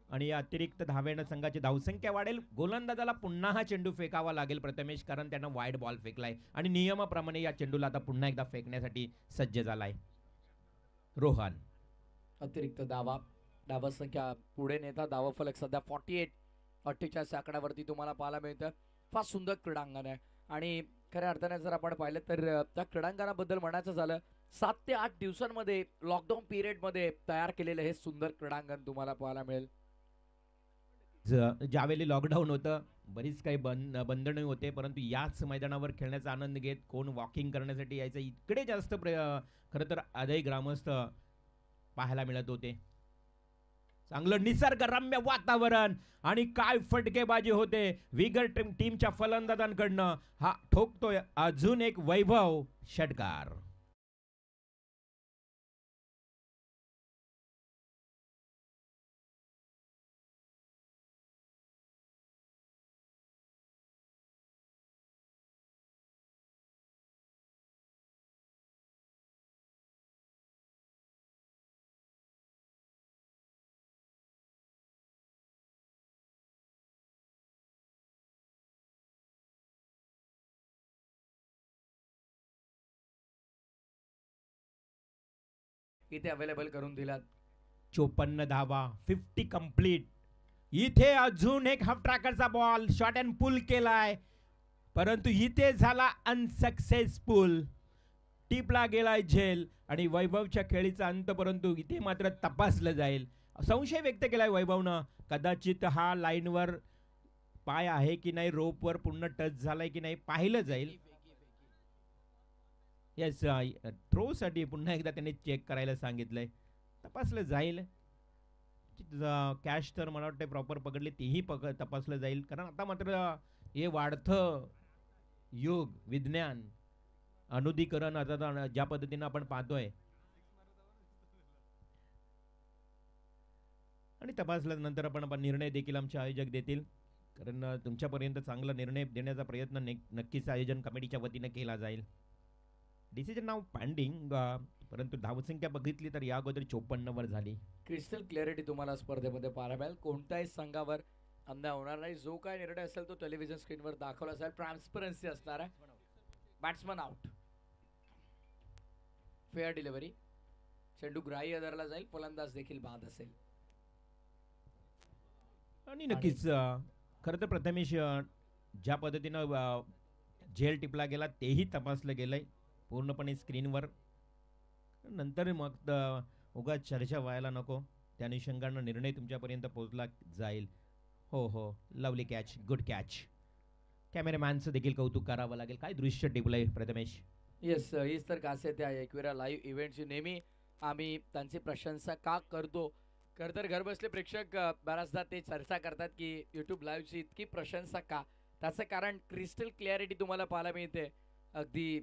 आणि या अतिरिक्त धावेनं संघाची धावसंख्या वाढेल. गोलंदाजाला पुन्हा हा चेंडू फेकावा लागेल प्रथमेश, कारण त्यानं वाईड बॉल फेकलाय आणि नियमाप्रमाणे या चेंडूला आता पुन्हा एकदा फेकण्यासाठी सज्ज झालाय रोहन. अतिरिक्त धावा संख्या पुढे नेता धावा फलक सध्या 48 आकड्यावरती तुम्हाला पाहायला मिळतं. फार सुंदर क्रीडांगण आहे आणि खऱ्या अर्थाने जर आपण पाहिलं तर त्या क्रीडांगणाबद्दल म्हणायचं झालं 7 ते 8 दिवसांमध्ये लॉकडाऊन पिरियड मध्ये तयार केलेलं हे सुंदर क्रीडांगण तुम्हाला पाहायला मिळेल. ज्यावेळी लॉकडाऊन होतं बरीच काही बंधनं होते, परंतु याच मैदानावर खेळण्याचा आनंद घेत कोण वॉकिंग करण्यासाठी यायचं इकडे जास्त खरं तर आदही ग्रामस्थ पाहायला मिळत होते. चांगलं निसर्गरम्य वातावरण आणि काय फटकेबाजी होते विगर टीमच्या फलंदाजांकडनं. हा ठोकतोय अजून एक वैभव षटकार. इथे अवेलेबल करून दिलात. 54 धावा, 50 कंप्लीट. इथे अजून एक हाफ ट्रॅकरचा बॉल शॉट अँड पुल केलाय, परंतु इथे झाला अनसक्सेसफुल. टिपला गेलाय झेल आणि वैभवच्या खेळीचा अंत, परंतु इथे मात्र तपासलं जाईल. संशय व्यक्त केलाय वैभवनं, कदाचित हा लाईनवर पाय आहे की नाही, रोपवर पूर्ण टच झालाय की नाही पाहिलं जाईल. येस, थ्रो साठी पुन्हा एकदा त्यांनी चेक करायला सांगितलंय, तपासलं जाईल. कॅश तर मला वाटतं प्रॉपर पकडली तेही तपासलं जाईल, कारण आता मात्र हे वाढतं योग विज्ञान अनुदीकरण आता ज्या पद्धतीनं आपण पाहतोय आणि तपासल्यानंतर आपण निर्णय देखील आमचे आयोजक देतील, कारण तुमच्यापर्यंत चांगला निर्णय देण्याचा प्रयत्न नक्कीच आयोजन कमिटीच्या वतीने केला जाईल. डिसिजन नाव पेंडिंग, परंतु धावसंख्या बघितली तर या अगोदर 54 वर झाली. क्रिस्टल क्लॅरिटी तुम्हाला स्पर्धेमध्ये पाहायला मिळेल. कोणत्याही संघावर अन्याय होणार नाही. जो काय निर्णय असेल तो टेलिव्हिजन स्क्रीनवर दाखवला जाईल. ट्रान्सपरन्सी असणार आहे. बॅट्समन आउट, फेअर डिलिव्हरी, चेंडू ग्राह्य धरला जाईल, फलंदाज देखील बाद असेल. आणि नक्कीच खरं तर प्रथमेश ज्या पद्धतीनं झेल टिपला गेला तेही तपासलं गेलंय पूर्णपणे स्क्रीनवर. नंतर मग उगाच चर्चा व्हायला नको, त्या अनुषंगानं निर्णय तुमच्यापर्यंत पोहोचला जाईल. हो हो, लवली कॅच, गुड कॅच. कॅमेरामॅनचं देखील कौतुक करावं लागेल. काय दृश्य टिपलंय प्रथमेश. येस, हीच तर खासियत आहे एकविरा लाईव्ह इव्हेंटची. नेहमी आम्ही त्यांची प्रशंसा का करतो, खरं तर घरबसले प्रेक्षक बऱ्याचदा ते चर्चा करतात की यूट्यूब लाईव्हची इतकी प्रशंसा का. त्याचं कारण क्रिस्टल क्लॅरिटी तुम्हाला पाहायला मिळते. अगदी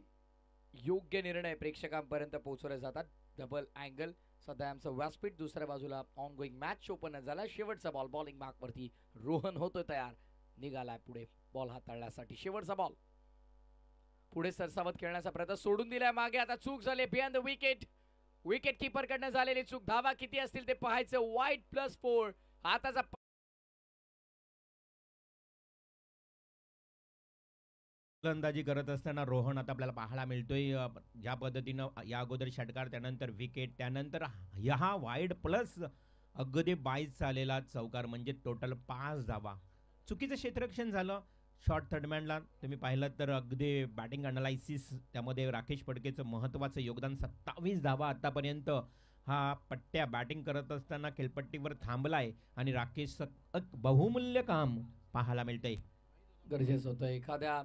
योग्य निर्णय प्रेक्षकांपर्यंत पोहोचवले जातात. डबल अँगल, सध्या आमचं व्यासपीठ, दुसऱ्या बाजूला ऑन गोईंग मॅच ओपन झाला. शेवटचा बॉल बॉलिंग मार्कवरती रोहन होतोय तयार, निघालाय पुढे बॉल हाताळण्यासाठी. शेवटचा बॉल पुढे सरसावत खेळण्याचा प्रयत्न, सोडून दिलाय मागे. आता चूक झाली behind the wicket. Wicket keeper कडनं झालेली चूक. धावा किती असतील ते पाहायचं. वाईट +4. हाताचा फलंदाजी करत असताना रोहन आता आपल्याला पाहायला मिळतोय. ज्या पद्धतीनं या अगोदर षटकार, त्यानंतर विकेट, त्यानंतर हा वाईड प्लस अगदी 22 झालेला चौकार, म्हणजे टोटल 5 धावा. चुकीचं क्षेत्ररक्षण झालं शॉर्ट थर्डमॅनला. तुम्ही पाहिलं तर अगदी बॅटिंग अनालायसिस त्यामध्ये राकेश पडकेचं महत्त्वाचं योगदान. 27 धावा आतापर्यंत हा पट्ट्या बॅटिंग करत असताना खेळपट्टीवर थांबलाय आणि राकेशचं बहुमूल्य काम पाहायला मिळतंय. गरजेचं होतं. एखाद्या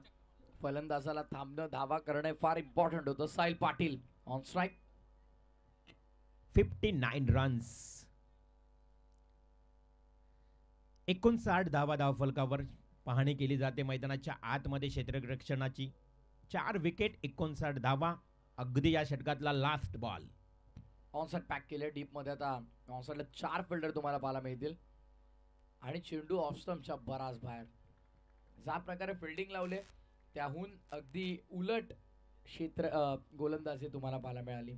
फलंदाजाला थांबणं, धावा करणे फार इम्पॉर्टंट होतं. Sahil Patil on strike. 59 runs, 59 धावा धावफलकावर पाहणी केली जाते मैदानाच्या आतमध्ये क्षेत्ररक्षणाची. 4 विकेट, 59 धावा. अगदी या षटकातला लास्ट बॉल. ऑनसाइड पॅक केले डीप मध्ये. आता ऑनसाइडला 4 फिल्डर तुम्हाला पाहायला मिळतील आणि चेंडू ऑफ स्टंपच्या बराच बाहेर. ज्या प्रकारे फिल्डिंग लावले त्याहून अगदी उलट क्षेत्र गोलंदाजी तुम्हाला पाहायला मिळाली.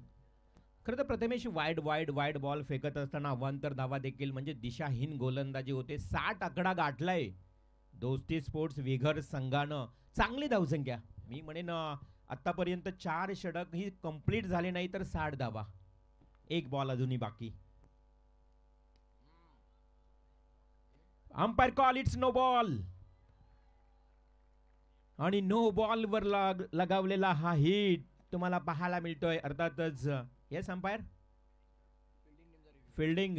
खरं तर Prathamesh wide wide wide ball फेकत असताना अवांतर धावा देखील म्हणजे दिशाहीन गोलंदाजी होते. 60 आकडा गाठलाय दोस्ती स्पोर्ट्स विघर संघानं. चांगली धावसंख्या मी म्हणेन आतापर्यंत 4 षटक ही कंप्लीट झाले नाही तर 60 धावा. एक बॉल अजूनही बाकी. Umpire call it's no ball आणि नो बॉल वर लगावलेला हा हिट तुम्हाला पाहायला मिळतोय. अर्थातच yes umpire fielding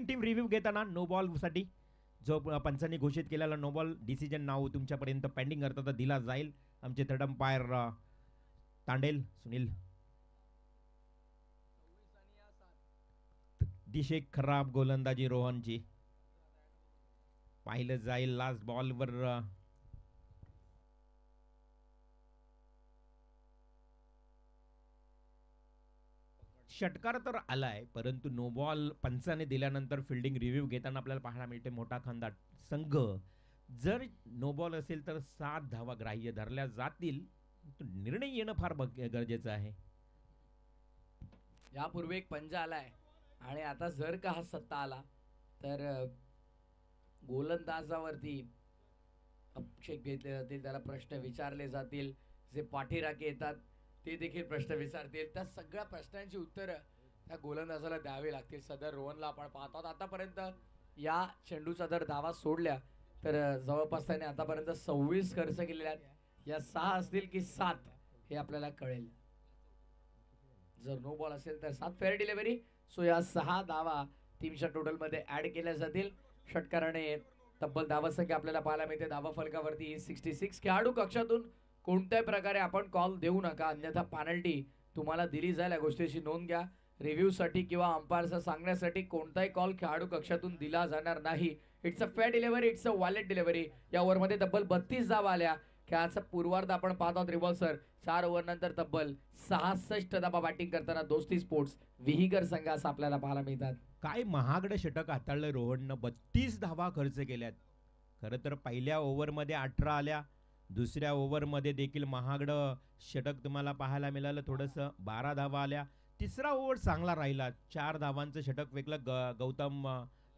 team review घेताना नो बॉल साठी जो पंचांनी घोषित केलेला नो बॉल डिसिजन नाव तुमच्यापर्यंत पेंडिंग अर्थात दिला जाईल. आमचे थर्ड अंपायर तांडेल सुनील. दिशे खराब गोलंदाजी रोहनची पाहिलं जाईल. लास्ट बॉल वर षटकार तर आलाय परंतु नो बॉल पंचाने दिल्यानंतर फिल्डिंग रिव्ह्यू घेताना आपल्याला पाहायला मिळते मोठा खांदा संघ. जर नो बॉल असेल तर 7 धावा ग्राह्य धरल्या जातील. निर्णय येणं फार गरजेचं आहे. यापूर्वी एक पंजा आलाय आणि आता जर का हा सत्ता आला तर गोलंदाजावरती आक्षेप घेतले जातील, त्याला प्रश्न विचारले जातील. जे पाठीराखे येतात ते देखील प्रश्न विचारतील. त्या सगळ्या प्रश्नांची उत्तरं त्या गोलंदाजाला द्यावी लागतील. सदर रोहनला आपण पाहतो आतापर्यंत या चेंडूचा जर धावा सोडल्या तर जवळपास त्याने आतापर्यंत 26 खर्च केलेल्या आहेत. या 6 असतील की 7 हे आपल्याला कळेल. जर नो बॉल असेल तर 7 फेअर डिलिव्हरी. सो या 6 धावा टीमच्या टोटल मध्ये ऍड केल्या जातील. षटकाराने तब्बल धावसंख्या आपल्याला पाहायला मिळते धावा फलकावरती 66. खेळाडू कक्षातून कोणत्याही प्रकारे आपण कॉल देऊ नका अन्यथा पेनल्टी तुम्हाला दिली जाईल. या गोष्टीची नोंद घ्या. रिव्ह्यू साठी किंवा अंपायरचं सांगण्यासाठी कोणताही कॉल खेळाडू कक्षातून दिला जाणार नाही. It's a fair delivery, it's a wallet delivery. या ओव्हरमध्ये तब्बल 32 धावा आल्या. खेळाचा पूर्वार्ध आपण पाहत आहोत रिव्हर्सर. 4 ओव्हर नंतर तब्बल 66 धावा बॅटिंग करताना दोस्ती स्पोर्ट्स विहीकर संघास आपल्याला पाहायला मिळतात. काय महागडं षटक हाताळलं रोहननं. 32 धावा खर्च केल्यात. खरं तर पहिल्या ओव्हरमध्ये 18 आल्या. दुसऱ्या ओव्हरमध्ये देखील महागडं षटक तुम्हाला पाहायला मिळालं. थोडंसं 12 धावा आल्या. तिसरा ओव्हर चांगला राहिला. 4 धावांचं षटक वेगळं गौतम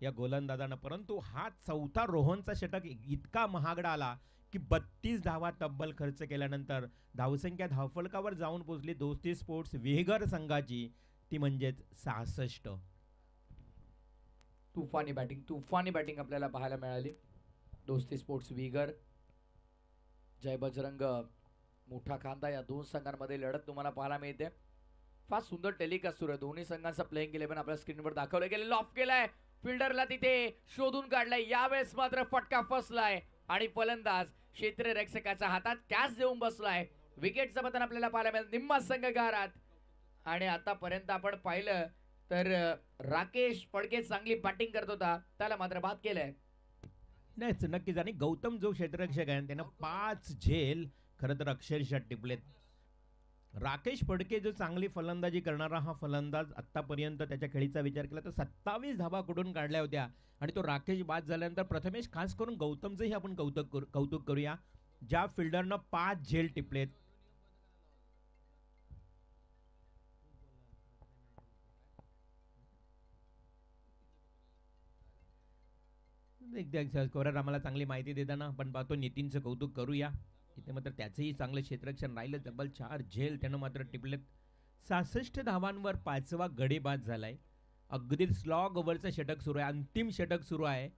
या गोलंदाजानं. परंतु हा चौथा रोहनचा षटक इतका महागडा आला की 32 धावा तब्बल खर्च केल्यानंतर धावसंख्या धावफलकावर जाऊन पोहोचली दोस्ती स्पोर्ट्स विहीगर संघाची. ती म्हणजेच 66. तुफानी बॅटिंग आपल्याला पाहायला मिळाली दोस्ती स्पोर्ट्स विहीगर. जय बजरंग मोठा खांदा या दोन संघांमध्ये लढत तुम्हाला पाहायला मिळते. फार सुंदर टेलिकास्ट सुरू आहे. दोन्ही संघांचा प्लेइंग 11 आपल्या स्क्रीनवर दाखवलं गेले. ऑफ केलाय फिल्डरला तिथे शोधून काढलाय. यावेळेस मात्र फटका फसलाय आणि फलंदाज क्षेत्ररक्षकाच्या हातात कॅच देऊन बसलाय. विकेटचं पतन आपल्याला पाहायला मिळेल निम्मा संघ गारात. आणि आतापर्यंत आपण पाहिलं तर राकेश फडके चांगली बॅटिंग करत होता, त्याला मात्र बाद केलंय. नाहीच नक्कीच. आणि गौतम जो क्षेत्ररक्षक आहे त्यानं 5 झेल खरं तर अक्षरशः टिपलेत. राकेश फडके जो चांगली फलंदाजी करणारा हा फलंदाज आतापर्यंत त्याच्या खेळीचा विचार केला तर 27 धावा कुठून काढल्या होत्या. आणि तो राकेश बाद झाल्यानंतर प्रथमेश खास करून गौतमचंही आपण कौतुक करूया ज्या फिल्डरनं 5 झेल टिपलेत. एकदा स्कोरर आम्हाला चांगली माहिती देताना आपण पाहतो नितीनचं कौतुक करूया. इथे मात्र त्याचंही चांगलं क्षेत्ररक्षण राहिलं. तब्बल 4 झेल त्यानं मात्र टिपलेत. 66 धावांवर 5वा गडी बाद झालाय. अगदी स्लॉग ओव्हरचं षटक सुरू आहे. अंतिम षटक सुरू आहे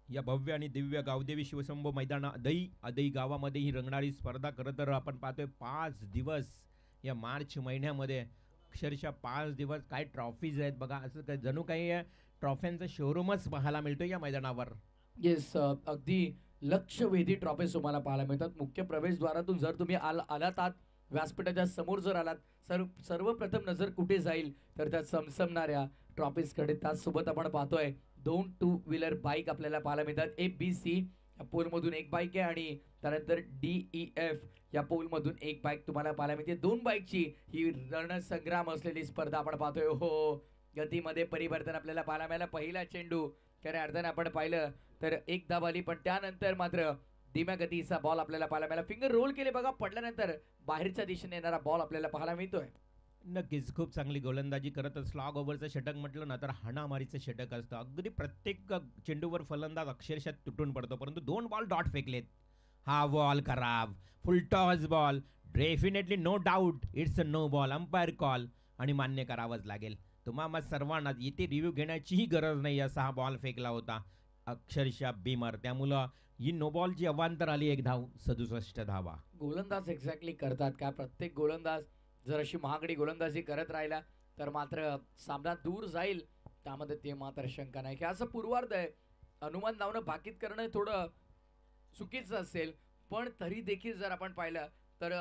या भव्य आणि दिव्य गावदेवी शिवशंभो मैदान अदई गावामध्ये ही रंगणारी स्पर्धा. खरं तर आपण पाहतोय 5 दिवस या मार्च महिन्यामध्ये अक्षरशः 5 दिवस काय ट्रॉफीज आहेत बघा. असं जणू काही ट्रॉफ्यांचं शोरूमच पाहायला मिळतो या मैदानावर. येस अगदी लक्षवेधी ट्रॉफीज तुम्हाला पाहायला मिळतात. मुख्य प्रवेशद्वारातून जर तुम्ही आलात आत व्यासपीठाच्या समोर जर आलात सर्वप्रथम नजर कुठे जाईल तर त्या चमचमणाऱ्या ट्रॉफीज कडे. त्याचसोबत आपण पाहतोय 2 2 व्हीलर बाईक आपल्याला पाहायला मिळतात. ABC या पोल मधून एक बाईक आहे आणि त्यानंतर DEF या पोल मधून एक बाईक तुम्हाला पाहायला मिळते. 2 बाईकची ही रणसंग्राम असलेली स्पर्धा आपण पाहतोय. हो गतीमध्ये परिवर्तन आपल्याला पाहायला मिळालं. पहिला चेंडू खऱ्या अर्थाने आपण पाहिलं तर 1 धाव आली पण त्यानंतर मात्र धीम्या गतीचा बॉल आपल्याला पाहायला मिळाला. फिंगर रोल केले बघा पडल्यानंतर बाहेरच्या दिशेने येणारा बॉल आपल्याला पाहायला मिळतोय. नक्कीच खूप चांगली गोलंदाजी करत स्लॉग ओव्हरचं षटक म्हटलं ना तर हाणामारीचं षटक असतं. अगदी प्रत्येक चेंडूवर फलंदाज अक्षरशः तुटून पडतो, परंतु 2 बॉल डॉट फेकलेत. हा बॉल खराब, full toss ball, definitely no doubt it's a no ball, umpire call आणि मान्य करावंच लागेल. तुम्हाला सर्वांना इथे रिव्ह्यू घेण्याचीही गरज नाही. असा हा बॉल फेकला होता अक्षरशः बीमर, त्यामुळं ही नो बॉलची अवांतर आली. 1 धाव, 67 धावा. गोलंदाज एक्झॅक्टली करतात काय? प्रत्येक गोलंदाज जर अशी महागडी गोलंदाजी करत राहिला तर मात्र सामना दूर जाईल, त्यामध्ये ते मात्र शंका नाही की असं पूर्वार्ध आहे. अनुमान लावणं भाकीत करणं थोडं चुकीचं असेल, पण तरी देखील जर आपण पाहिलं तर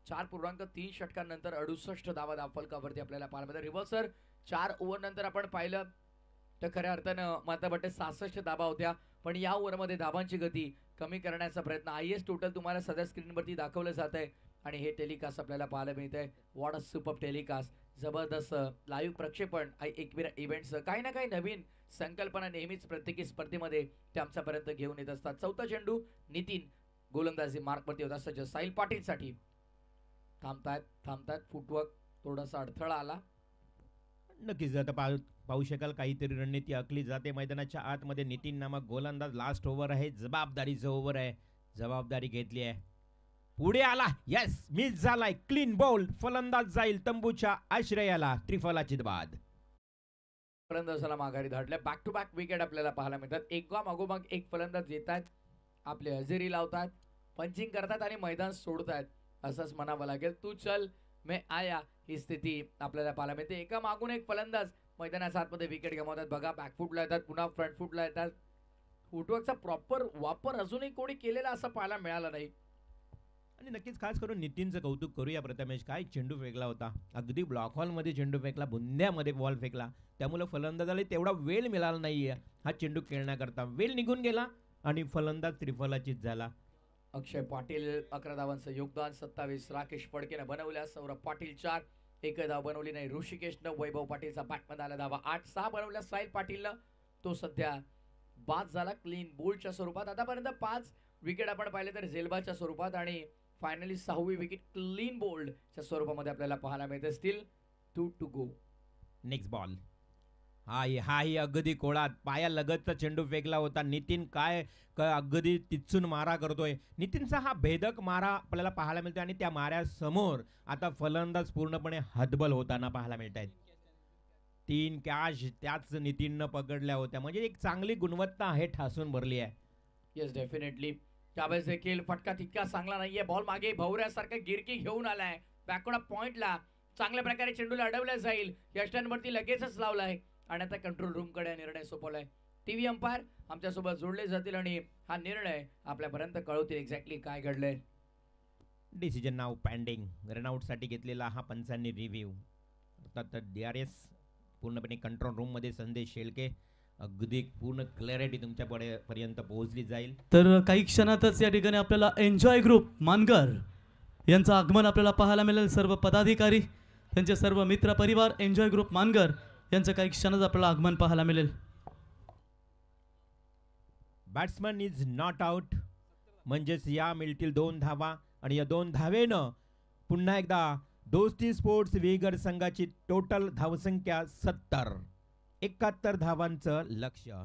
4.3 षटकांनंतर 68 धावा धावफलकावरती आपल्याला पाहायला मिळतात. रिव्हर्सर 4 ओव्हर नंतर आपण पाहिलं तर खऱ्या अर्थानं माता बट्टे 66 धाबा होत्या, पण या ओव्हरमध्ये धाबांची गती कमी करण्याचा प्रयत्न. IS टोटल तुम्हाला सध्या स्क्रीनवरती दाखवलं जात आहे आणि हे टेलिकास्ट आपल्याला पाहायला मिळतंय. व्हॉट अ सुपर टेलिकास्ट, जबरदस्त लाईव्ह प्रक्षेपण एकविरा इव्हेंट्सचं काही ना काही नवीन संकल्पना नेहमीच प्रत्येकी स्पर्धेमध्ये ते आमच्यापर्यंत घेऊन येत असतात. चौथा चेंडू नितीन गोलंदाजी मार्कवरती होता सज्ज. साहिल पाटीलसाठी थांबतायत फुटवर्क थोडासा अडथळा आला. नक्कीच आता पाहू शकाल काहीतरी रणनीती आखली जाते मैदानाच्या आतमध्ये. नितीन नामक गोलंदाज, लास्ट ओव्हर आहे, जबाबदारीचं ओव्हर आहे, जबाबदारी घेतली आहे, पुढे आला, यस मिस झालाय, क्लीन बॉल, फलंदाज जाईल तंबूच्या आश्रयाला, त्रिफलाची बाद. फलंदाजाला माघारी धाडल्या. बॅक टू बॅक विकेट आपल्याला पाहायला मिळतात. एका मागोमाग एक फलंदाज येतात, आपले हजेरी लावतात, पंचिंग करतात आणि मैदान सोडतात असंच म्हणावं लागेल. तू चल मैं आया ही स्थिती आपल्याला पाहायला मिळते. एका मागून एक फलंदाज मैदानाच्या आतमध्ये विकेट गमावतात. बघा बॅकफुटला येतात, पुन्हा फ्रंट फुटला येतात. फुटवर्कचा प्रॉपर वापर अजूनही कोणी केलेला असं पाहायला मिळाला नाही. आणि नक्कीच खास करून नितीनचं कौतुक करूया प्रथमेश. काय चेंडू फेकला होता, अगदी ब्लॉक हॉलमध्ये चेंडू फेकला, बुंद्यामध्ये बॉल फेकला, त्यामुळे फलंदाजाला तेवढा वेळ मिळाला नाहीये हा चेंडू खेळण्याकरता. वेळ निघून गेला आणि फलंदाज त्रिफलाचीत झाला. अक्षय पाटील 11 धावांचं योगदान, 27 राकेश फडकेनं बनवल्या, सौरभ पाटील 4, एक धाव बनवली नाही ऋषिकेशनं. वैभव पाटीलचा बॅटमध्ये आला धावा 8-6 बनवल्या साहिल पाटीलनं, तो सध्या बाद झाला क्लीन बोल्डच्या स्वरूपात. आतापर्यंत 5 विकेट आपण पाहिले तर झेलबाच्या स्वरूपात आणि फायनली 6वी विकेट क्लीन बोल्डच्या स्वरूपामध्ये आपल्याला पाहायला मिळते. Still 2 to go. Next ball, हाही अगदी कोळात पाया लगतचा चेंडू फेकला होता. नितीन काय अगदी तिचून मारा करतोय. नितीनचा हा भेदक मारा आपल्याला पाहायला मिळतोय आणि त्या माऱ्यासमोर आता फलंदाज पूर्णपणे हतबल होताना पाहायला मिळत आहेत. 3 कॅच त्याच नितीननं पकडल्या होत्या, म्हणजे एक चांगली गुणवत्ता आहे ठासून भरली आहे. Yes definitely. त्यावेळेस देखील फटका तितका चांगला नाहीये. बॉल मागे भवऱ्यासारखा गिरकी घेऊन आलाय. बॅकवर्ड पॉइंटला चांगल्या प्रकारे चेंडूला अडवलं जाईल यष्टांवरती लगेचच लावलाय आणि आता कंट्रोल रूम कडे निर्णय सोपवलाय. टीव्ही अंपायर आमच्यासोबत जोडले जातील आणि हा निर्णय आपल्यापर्यंत कळवतील एक्झॅक्टली काय घडलंय. डिसिजन नाव पेंडिंग. रनआउट साठी घेतलेला हा पंचांनी रिव्ह्यू, अर्थात DRS पूर्णपणे कंट्रोल रूम मध्ये संदेश शेळके अगदी पूर्ण क्लॅरिटी तुमच्या पर्यंत पोहोचली जाईल. तर काही क्षणातच या ठिकाणी आपल्याला एन्जॉय ग्रुप मानकर यांचं आगमन आपल्याला पाहायला मिळेल. सर्व पदाधिकारी, त्यांचे सर्व मित्र परिवार, एन्जॉय ग्रुप मानकर यांचं काही क्षणात आपल्याला आगमन पाहायला मिळेल. बॅट्समन इज नॉट आउट, म्हणजेच या मिळतील 2 धावा आणि या 2 धावेनं पुन्हा एकदा दोस्ती स्पोर्ट्स वेगर संघाची टोटल धावसंख्या 70, 71 धावांचं लक्ष्य.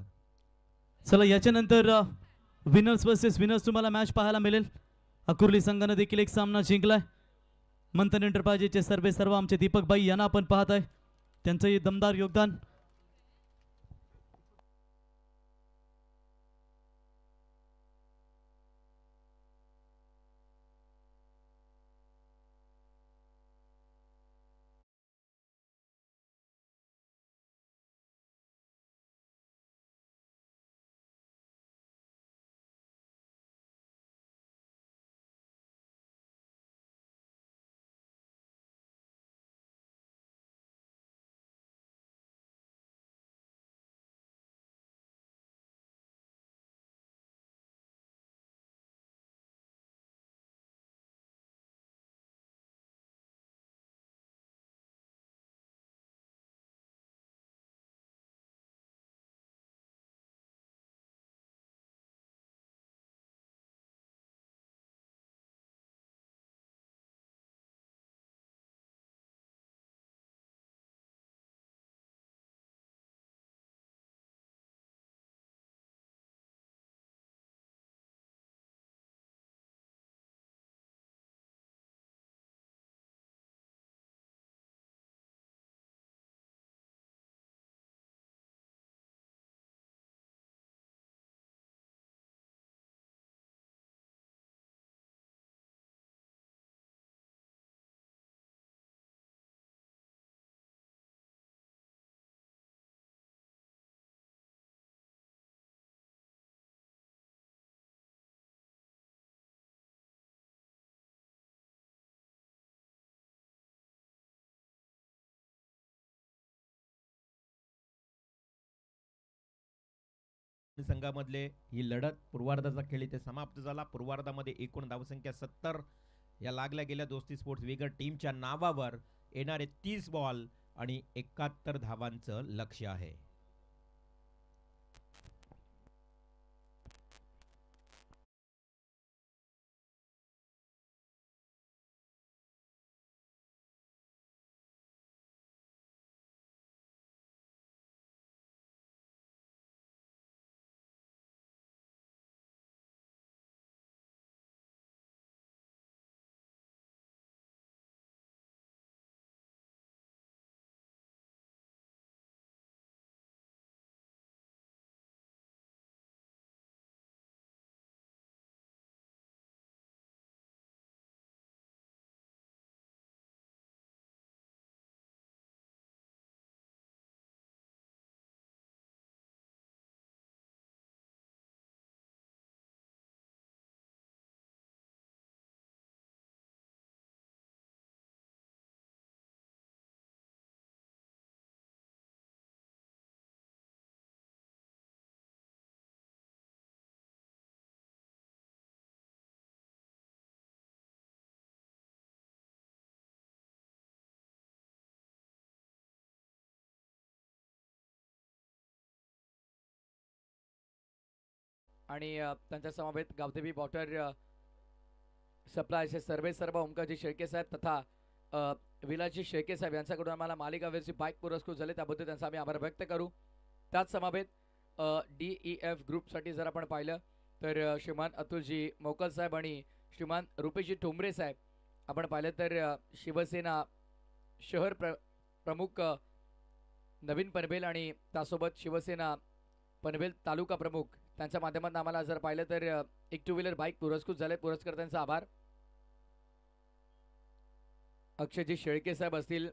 चला याच्यानंतर विनर्स वर्सेस विनर्स तुम्हाला मॅच पाहायला मिळेल. अकुर्ली संघानं देखील एक सामना जिंकलाय. मंथन एंटरप्राइजेसचे सर्व आमचे दीपक भाई यांना आपण पाहत आहे, त्यांचंही दमदार योगदान. संघामधले ही लढत पूर्वार्धाचा खेळ इथे समाप्त झाला. पूर्वार्धामध्ये एकूण धावसंख्या 70 या लागल्या गेल्या दोस्ती स्पोर्ट्स वेगर टीमच्या नावावर येणारे 30 बॉल आणि 71 धावांचं लक्ष्य आहे. आणि त्यांच्या समवेत गावदेवी वॉटर सप्लायचे सर्व ओमकाजी शेळके साहेब तथा विलाजी शेळके साहेब यांच्याकडून आम्हाला मालिकावीरची बाईक पुरस्कृत झाले, त्याबद्दल त्यांचा आम्ही आभार व्यक्त करू. त्याच समवेत DEF ग्रुपसाठी जर आपण पाहिलं तर श्रीमान अतुलजी मोकल साहेब आणि श्रीमान रुपेशजी ठोंबरे साहेब आपण पाहिलं तर शिवसेना शहर प्रमुख नवीन पनवेल आणि त्यासोबत शिवसेना पनवेल तालुका प्रमुख त्यांच्या माध्यमातून आम्हाला जर पाहिलं तर एक 2 व्हीलर बाईक पुरस्कृत झाले. पुरस्कर्त्यांचा आभार. अक्षयजी शेळके साहेब असतील,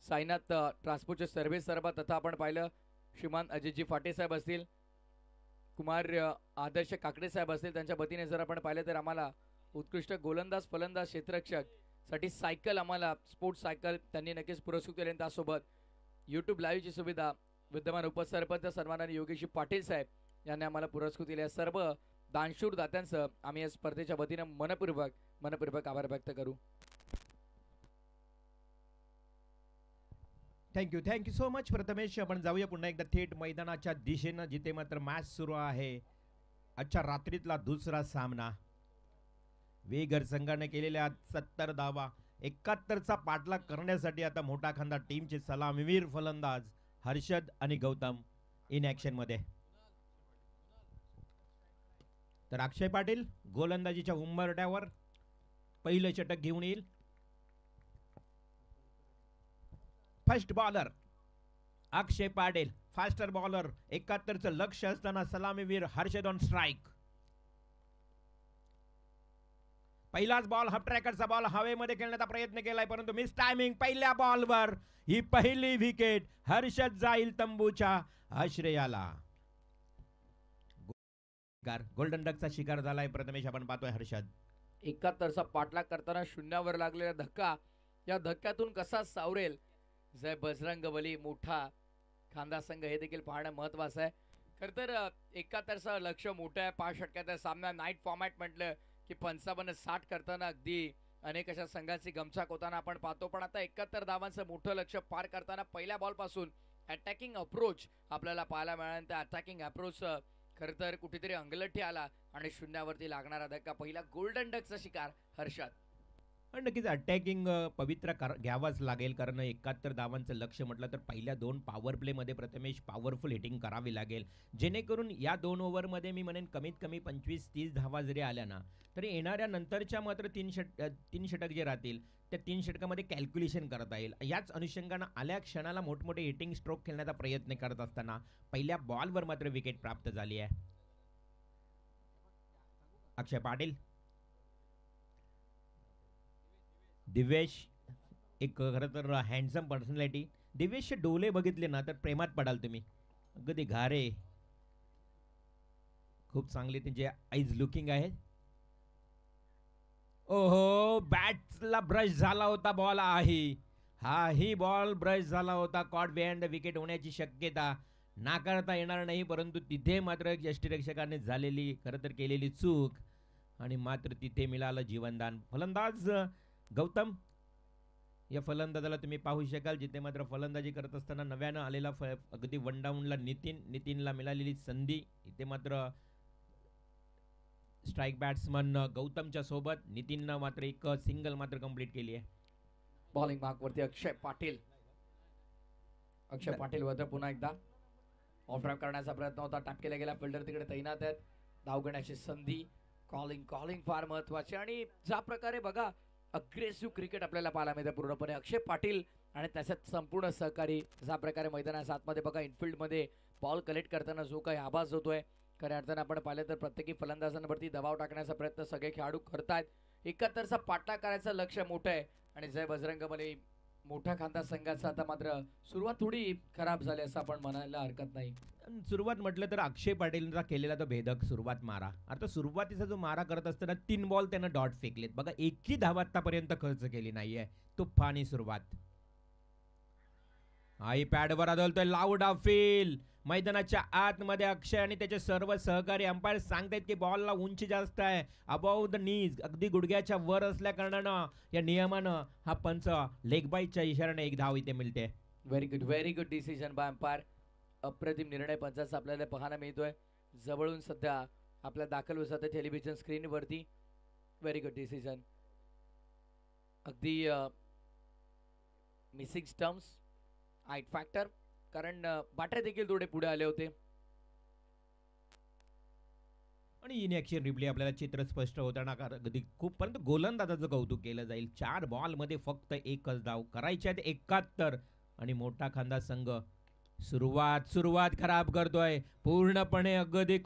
साईनाथ ट्रान्सपोर्टचे सर्वेसर्वा तथा आपण पाहिलं श्रीमान अजितजी फाटे साहेब असतील, कुमार आदर्श काकडे साहेब असतील, त्यांच्या वतीने जर आपण पाहिलं तर आम्हाला उत्कृष्ट गोलंदाज फलंदाज क्षेत्ररक्षक साठी सायकल आम्हाला स्पोर्ट्स सायकल त्यांनी नक्कीच पुरस्कृत केले. त्यासोबत यूट्यूब लाईव्हची सुविधा विद्यमान उपसरपंच सन्माननीय योगेशजी पाटील साहेब यांनी आम्हाला पुरस्कृत केले. सर्व दानशूर दात्यांचं आम्ही या स्पर्धेच्या वतीने मनपूर्वक आभार व्यक्त करू. Thank you so much Prathamesh. आपण जाऊया पुन्हा एकदा थेट मैदानाच्या दिशेनं, जिथे मात्र मॅच सुरू आहे. आजच्या रात्रीतला दुसरा सामना. वेगर संघाने केलेल्या 70 धावा 71चा पाठलाग करण्यासाठी आता मोठा खांदा टीमचे सलामीवीर फलंदाज हर्षद आणि गौतम इन ऍक्शन मध्ये. तर अक्षय पाटील गोलंदाजीच्या उंबरठ्यावर पहिलं षटक घेऊन येईल. फर्स्ट बॉलर अक्षय पाटील, फास्टर बॉलर. 71चं लक्ष्य असताना सलामीवीर हर्षद ऑन स्ट्राइक. पहिलाच बॉल हाफ ट्रॅकरचा बॉल हवेमध्ये खेळण्याचा प्रयत्न केलाय, परंतु मिस टायमिंग. पहिल्या बॉलवर ही पहिली विकेट. हर्षद जाईल तंबूच्या आश्रयाला. गोल्डन डकचा शिकार झालाय प्रथमेश. आपण पाहतोय हर्षद 71चा पाठलाग करताना शून्यावर लागलेला धक्का, या धक्क्यातून कसा सावरेल जय बजरंग बली मोठा खांदा संघ हे देखील पाहणं महत्वाचं आहे. खरं तर 71चं लक्ष मोठं आहे. 5 षटकाचा सामना नाईट फॉर्मॅट म्हटलं की 55-60 करताना अगदी अनेक अशा संघांची गमछाक होताना आपण पाहतो. पण आता 71 धावांचं मोठं लक्ष पार करताना पहिल्या बॉल पासून अटॅकिंग अप्रोच आपल्याला पाहायला मिळाला. त्या अटॅकिंग अप्रोच खरं तर कुठेतरी अंगलठी आला आणि शून्यावरती लागणारा धक्का. पहिला गोल्डन डकचा शिकार हर्षद. नक्कीच अटॅकिंग पवित्र घ्यावाच लागेल, कारण 71 धावांचं लक्ष म्हटलं तर पहिल्या 2 पॉवर प्ले मध्ये प्रथमेश पॉवरफुल हिटिंग करावी लागेल, जेणेकरून या 2 ओव्हरमध्ये मी म्हणेन कमीत कमी 25-30 धावा जरी आल्या ना तरी येणाऱ्या नंतरच्या मात्र 3 षटक जे राहतील त्या 3 षटकामध्ये कॅल्क्युलेशन करता येईल. याच अनुषंगानं आल्या क्षणाला मोठमोठे हिटिंग स्ट्रोक खेळण्याचा प्रयत्न करत असताना पहिल्या बॉलवर मात्र विकेट प्राप्त झाली आहे. अक्षय पाटील, दिवेश एक खरं तर हँडसम पर्सनॅलिटी. दिवेशचे डोले बघितले ना तर प्रेमात पडाल तुम्ही. अगदी घारे, खूप चांगले त्यांचे आईज लुकिंग आहे. ओहो, बॅट्सला ब्रश झाला होता बॉल. हाही बॉल ब्रश झाला होता. कॉट बिहाइंड द विकेट होण्याची शक्यता. नाकारता येणार नाही, परंतु तिथे मात्र यष्टीरक्षकाने झालेली खरं तर केलेली चूक आणि मात्र तिथे मिळालं जीवनदान. फलंदाज गौतम, या फलंदाजाला तुम्ही पाहू शकाल जिथे मात्र फलंदाजी करत असताना नव्यानं आलेला अगदी वन डाऊनला नितीनला मिळालेली संधी. इथे मात्र स्ट्राईक बॅट्समन गौतमच्या सोबत नितीननं मात्र एक सिंगल मात्र कंप्लीट केली आहे. बॉलिंग मार्कवरती अक्षय पाटील वरती पुन्हा एकदा ऑफ ड्राईव्ह करण्याचा प्रयत्न होता. टॅप केला गेला, फिल्डर तिकडे तैनात आहेत. धाव घेण्याची संधी. कॉलिंग फार महत्वाची आणि ज्या प्रकारे बघा अग्रेसिव्ह क्रिकेट आपल्याला पाहायला मिळते पूर्णपणे अक्षय पाटील आणि त्याच्यात संपूर्ण सहकारी. ज्या प्रकारे मैदानाच्या आतमध्ये बघा इनफिल्ड मध्ये बॉल कलेक्ट करताना जो काही आभास होतोय, खऱ्या अर्थानं आपण पाहिलं तर प्रत्येकी फलंदाजांवरती दबाव टाकण्याचा प्रयत्न सगळे खेळाडू करतायत. एकाहत्तरचा पाठलाग करायचं लक्ष मोठं आहे आणि जय बजरंगबली मोठा खांदा संघाचा आता मात्र सुरुवात थोडी खराब झाली असं आपण म्हणायला हरकत नाही. सुरुवात म्हटलं तर अक्षय पाटीलचा केलेला तो भेदक सुरुवात मारा. आता सुरुवातीचा जो मारा करत असताना 3 बॉल त्यानं डॉट फेकलेत बघा, एकही धाव आतापर्यंत खर्च केली नाहीये. तुफानी सुरुवात. आयपॅडवर आदळतोय लाऊड फील. मैदानाच्या आतमध्ये अक्षय आणि त्याचे सर्व सहकारी अंपायर सांगतायत की बॉलला उंची जास्त आहे, अबाव द नीज, अगदी गुडघ्याच्या वर असल्या कारणानं या नियमानं हा पंच लेग बाईटच्या इशाऱ्याने एक धाव इथे मिळते. Very good decision bye umpire. अप्रतिम निर्णय पंचाचा आपल्याला पाहायला मिळतोय जवळून सध्या आपल्या दाखल होत आहे टेलिव्हिजन स्क्रीनवरती. Very good decision. अगदी मिसिंग स्टम्प्स आईट फॅक्टर, कारण बाटे देखील थोडे पुढे आले होते आणि इनॅक्शन रिप्ले आपल्याला चित्र स्पष्ट होताना अगदी खूप, परंतु गोलंदाजाचं कौतुक केलं जाईल. 4 बॉल मध्ये फक्त एकच धाव करायच्या आहेत 71 आणि मोठा खांदा संघ सुरुवात खराब करतोय पूर्णपणे. अगदी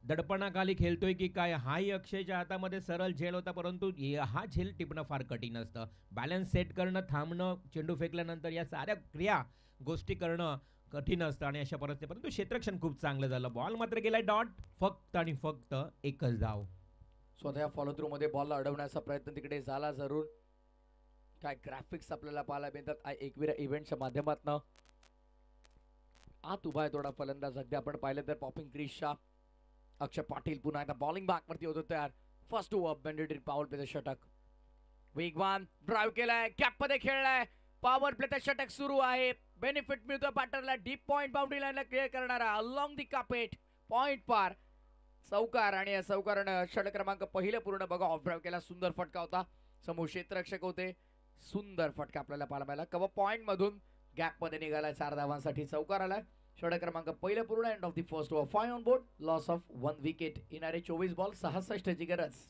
दडपणाखाली खेळतोय की काय, हाही अक्षयच्या हातामध्ये सरळ झेल होता, परंतु हा झेल टिपणं फार कठीण असतं. बॅलन्स सेट करणं, थांबणं, चेंडू फेकल्यानंतर या साऱ्या क्रिया गोष्टी करणं कठीण असतं आणि अशा परिस्थितीत, परंतु क्षेत्ररक्षण खूप चांगलं झालं. बॉल मात्र गेलाय डॉट, फक्त आणि फक्त एकच धाव. स्वतः फॉलो थ्रू मध्ये बॉलला अडवण्याचा प्रयत्न तिकडे झाला जरूर. काय ग्राफिक्स आपल्याला पाहायला मिळतात एकविरा इव्हेंटच्या माध्यमातून. आत उभा आहे थोडा फलंदाज. अगदी आपण पाहिलं तर पॉपिंग क्रीजच्या अक्षय पाटील पुन्हा एकदा बॉलिंग बॅकवरती होतो तयार. First over bended in power प्लेचं षटक. वेगवान ड्राईव्ह केलाय, कॅप मध्ये खेळलाय, पॉवर प्लेचं षटक सुरू आहे. बेनिफिट मिळतो बॅटरला. डीप पॉइंट बाउंड्री लाईनला क्लिअर करणारा अलॉंग दी कापेट पॉइंट पार चौकार आणि या चौकारानं षटक क्रमांक पहिले पूर्ण बघा. ऑफ ड्राईव्ह केला, सुंदर फटका होता. समोर क्षेत्ररक्षक होते, सुंदर फटका आपल्याला पाहायला मिळाला. कव्हर पॉइंट मधून गॅप मध्ये निघाला. 4 धावांसाठी चौकार आलाय. षटक क्रमांक पहिलं पूर्ण. End of the first over. 5 on board, loss of 1 wicket. येणारे 24 बॉल 66 ची गरज.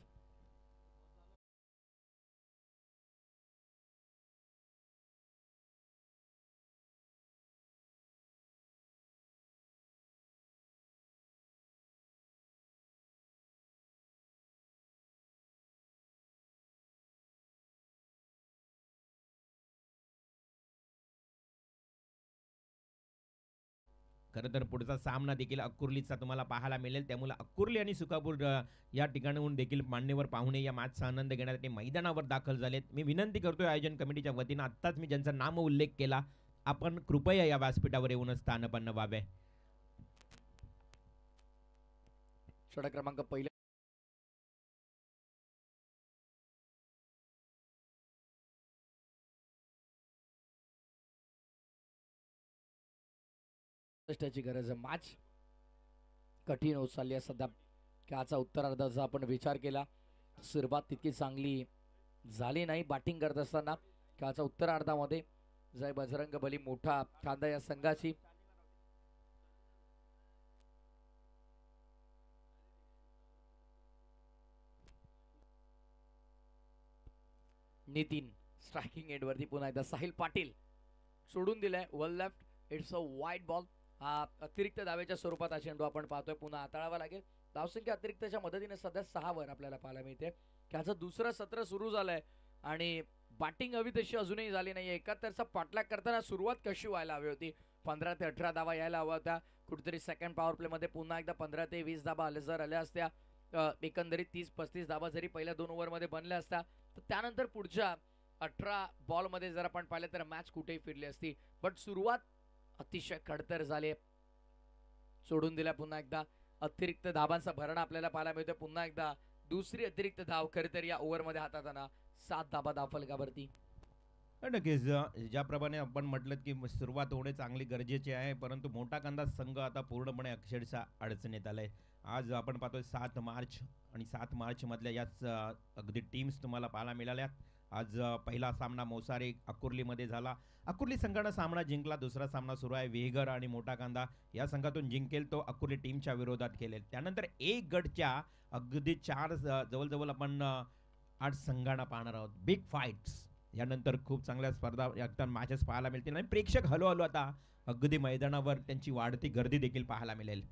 खरं तर पुढचा सामना देखील अक्कुर्लीचा तुम्हाला पाहायला मिळेल, त्यामुळे अक्कुर्ली आणि सुकापूर या ठिकाणाहून देखील मान्यवर पाहुणे या मॅचचा आनंद घेण्यासाठी मैदानावर दाखल झालेत. मी विनंती करतोय आयोजन कमिटीच्या वतीनं, आत्ताच मी ज्यांचा नाम उल्लेख केला, आपण कृपया या व्यासपीठावर येऊन स्थानपन्न व्हावे. षटक क्रमांक पहिलं ची गरज आहे. मॅच कठीण होत चालली आहे सध्या. खेळाचा उत्तरार्धाचा आपण विचार केला, सुरुवात तितकी चांगली झाली नाही बॅटिंग करत असताना. खेळाचा उत्तरार्धामध्ये जय बजरंगबली मोठा खांदा या संघाची. नितीन स्ट्रायकिंग एंड वरती पुन्हा एकदा. साहिल पाटील सोडून दिलाय one left. It's a wide ball. हा अतिरिक्त दावेच्या स्वरूपात हा चेंडू आपण पाहतोय. पुन्हा हाताळावा लागेल. धावसंख्या अतिरिक्तच्या मदतीने सध्या 6 वर आपल्याला पाहायला मिळते. त्याचं दुसरं सत्र सुरू झालंय आणि बॅटिंग हवी तशी अजूनही झाली नाही. 71चा पाठलाग करताना सुरुवात कशी व्हायला हवी होती. 15 ते 18 धावा यायला हवा होत्या. कुठेतरी सेकंड पॉवर प्ले मध्ये पुन्हा एकदा 15 ते 20 धावा आल्या असत्या. एकंदरीत 30-35 धावा जरी पहिल्या 2 ओव्हरमध्ये बनल्या असत्या, तर त्यानंतर पुढच्या 18 बॉल मध्ये जर आपण पाहिलं तर मॅच कुठेही फिरली असती. बट सुरुवात अतिशय खडतर झाले, सोडून दिल्या पुन्हा एकदा. अतिरिक्त धाबांचा भरणा आपल्याला पाहायला मिळतोय. पुन्हा एकदा दुसरी अतिरिक्त धाव खरं तर या ओव्हरमध्ये हातात आणा. 7 धाबा धावफलकावरती. नक्कीच ज्याप्रमाणे आपण म्हटलं की सुरुवात होणे चांगली गरजेची आहे, परंतु मोठा कांदा संघ आता पूर्णपणे अक्षरशः अडचणीत आलाय. आज आपण पाहतोय 7 मार्च आणि 7 मार्च मधल्या याच अगदी टीम्स तुम्हाला पाहायला मिळाल्या. आज पहिला सामना मोसारे अकुर्लीमध्ये झाला. अकुर्ली संघानं सामना जिंकला. दुसरा सामना सुरू आहे. वेहगर आणि मोठा कांदा या संघातून जिंकेल तो अकुर्ली टीमच्या विरोधात खेळेल. त्यानंतर एक गटच्या अगदी 4 जवळजवळ आपण 8 संघांना पाहणार आहोत. बिग फाईट्स यानंतर खूप चांगल्या स्पर्धा एकदा मॅचेस पाहायला मिळतील आणि प्रेक्षक हळूहळू आता अगदी मैदानावर त्यांची वाढती गर्दी देखील पाहायला मिळेल.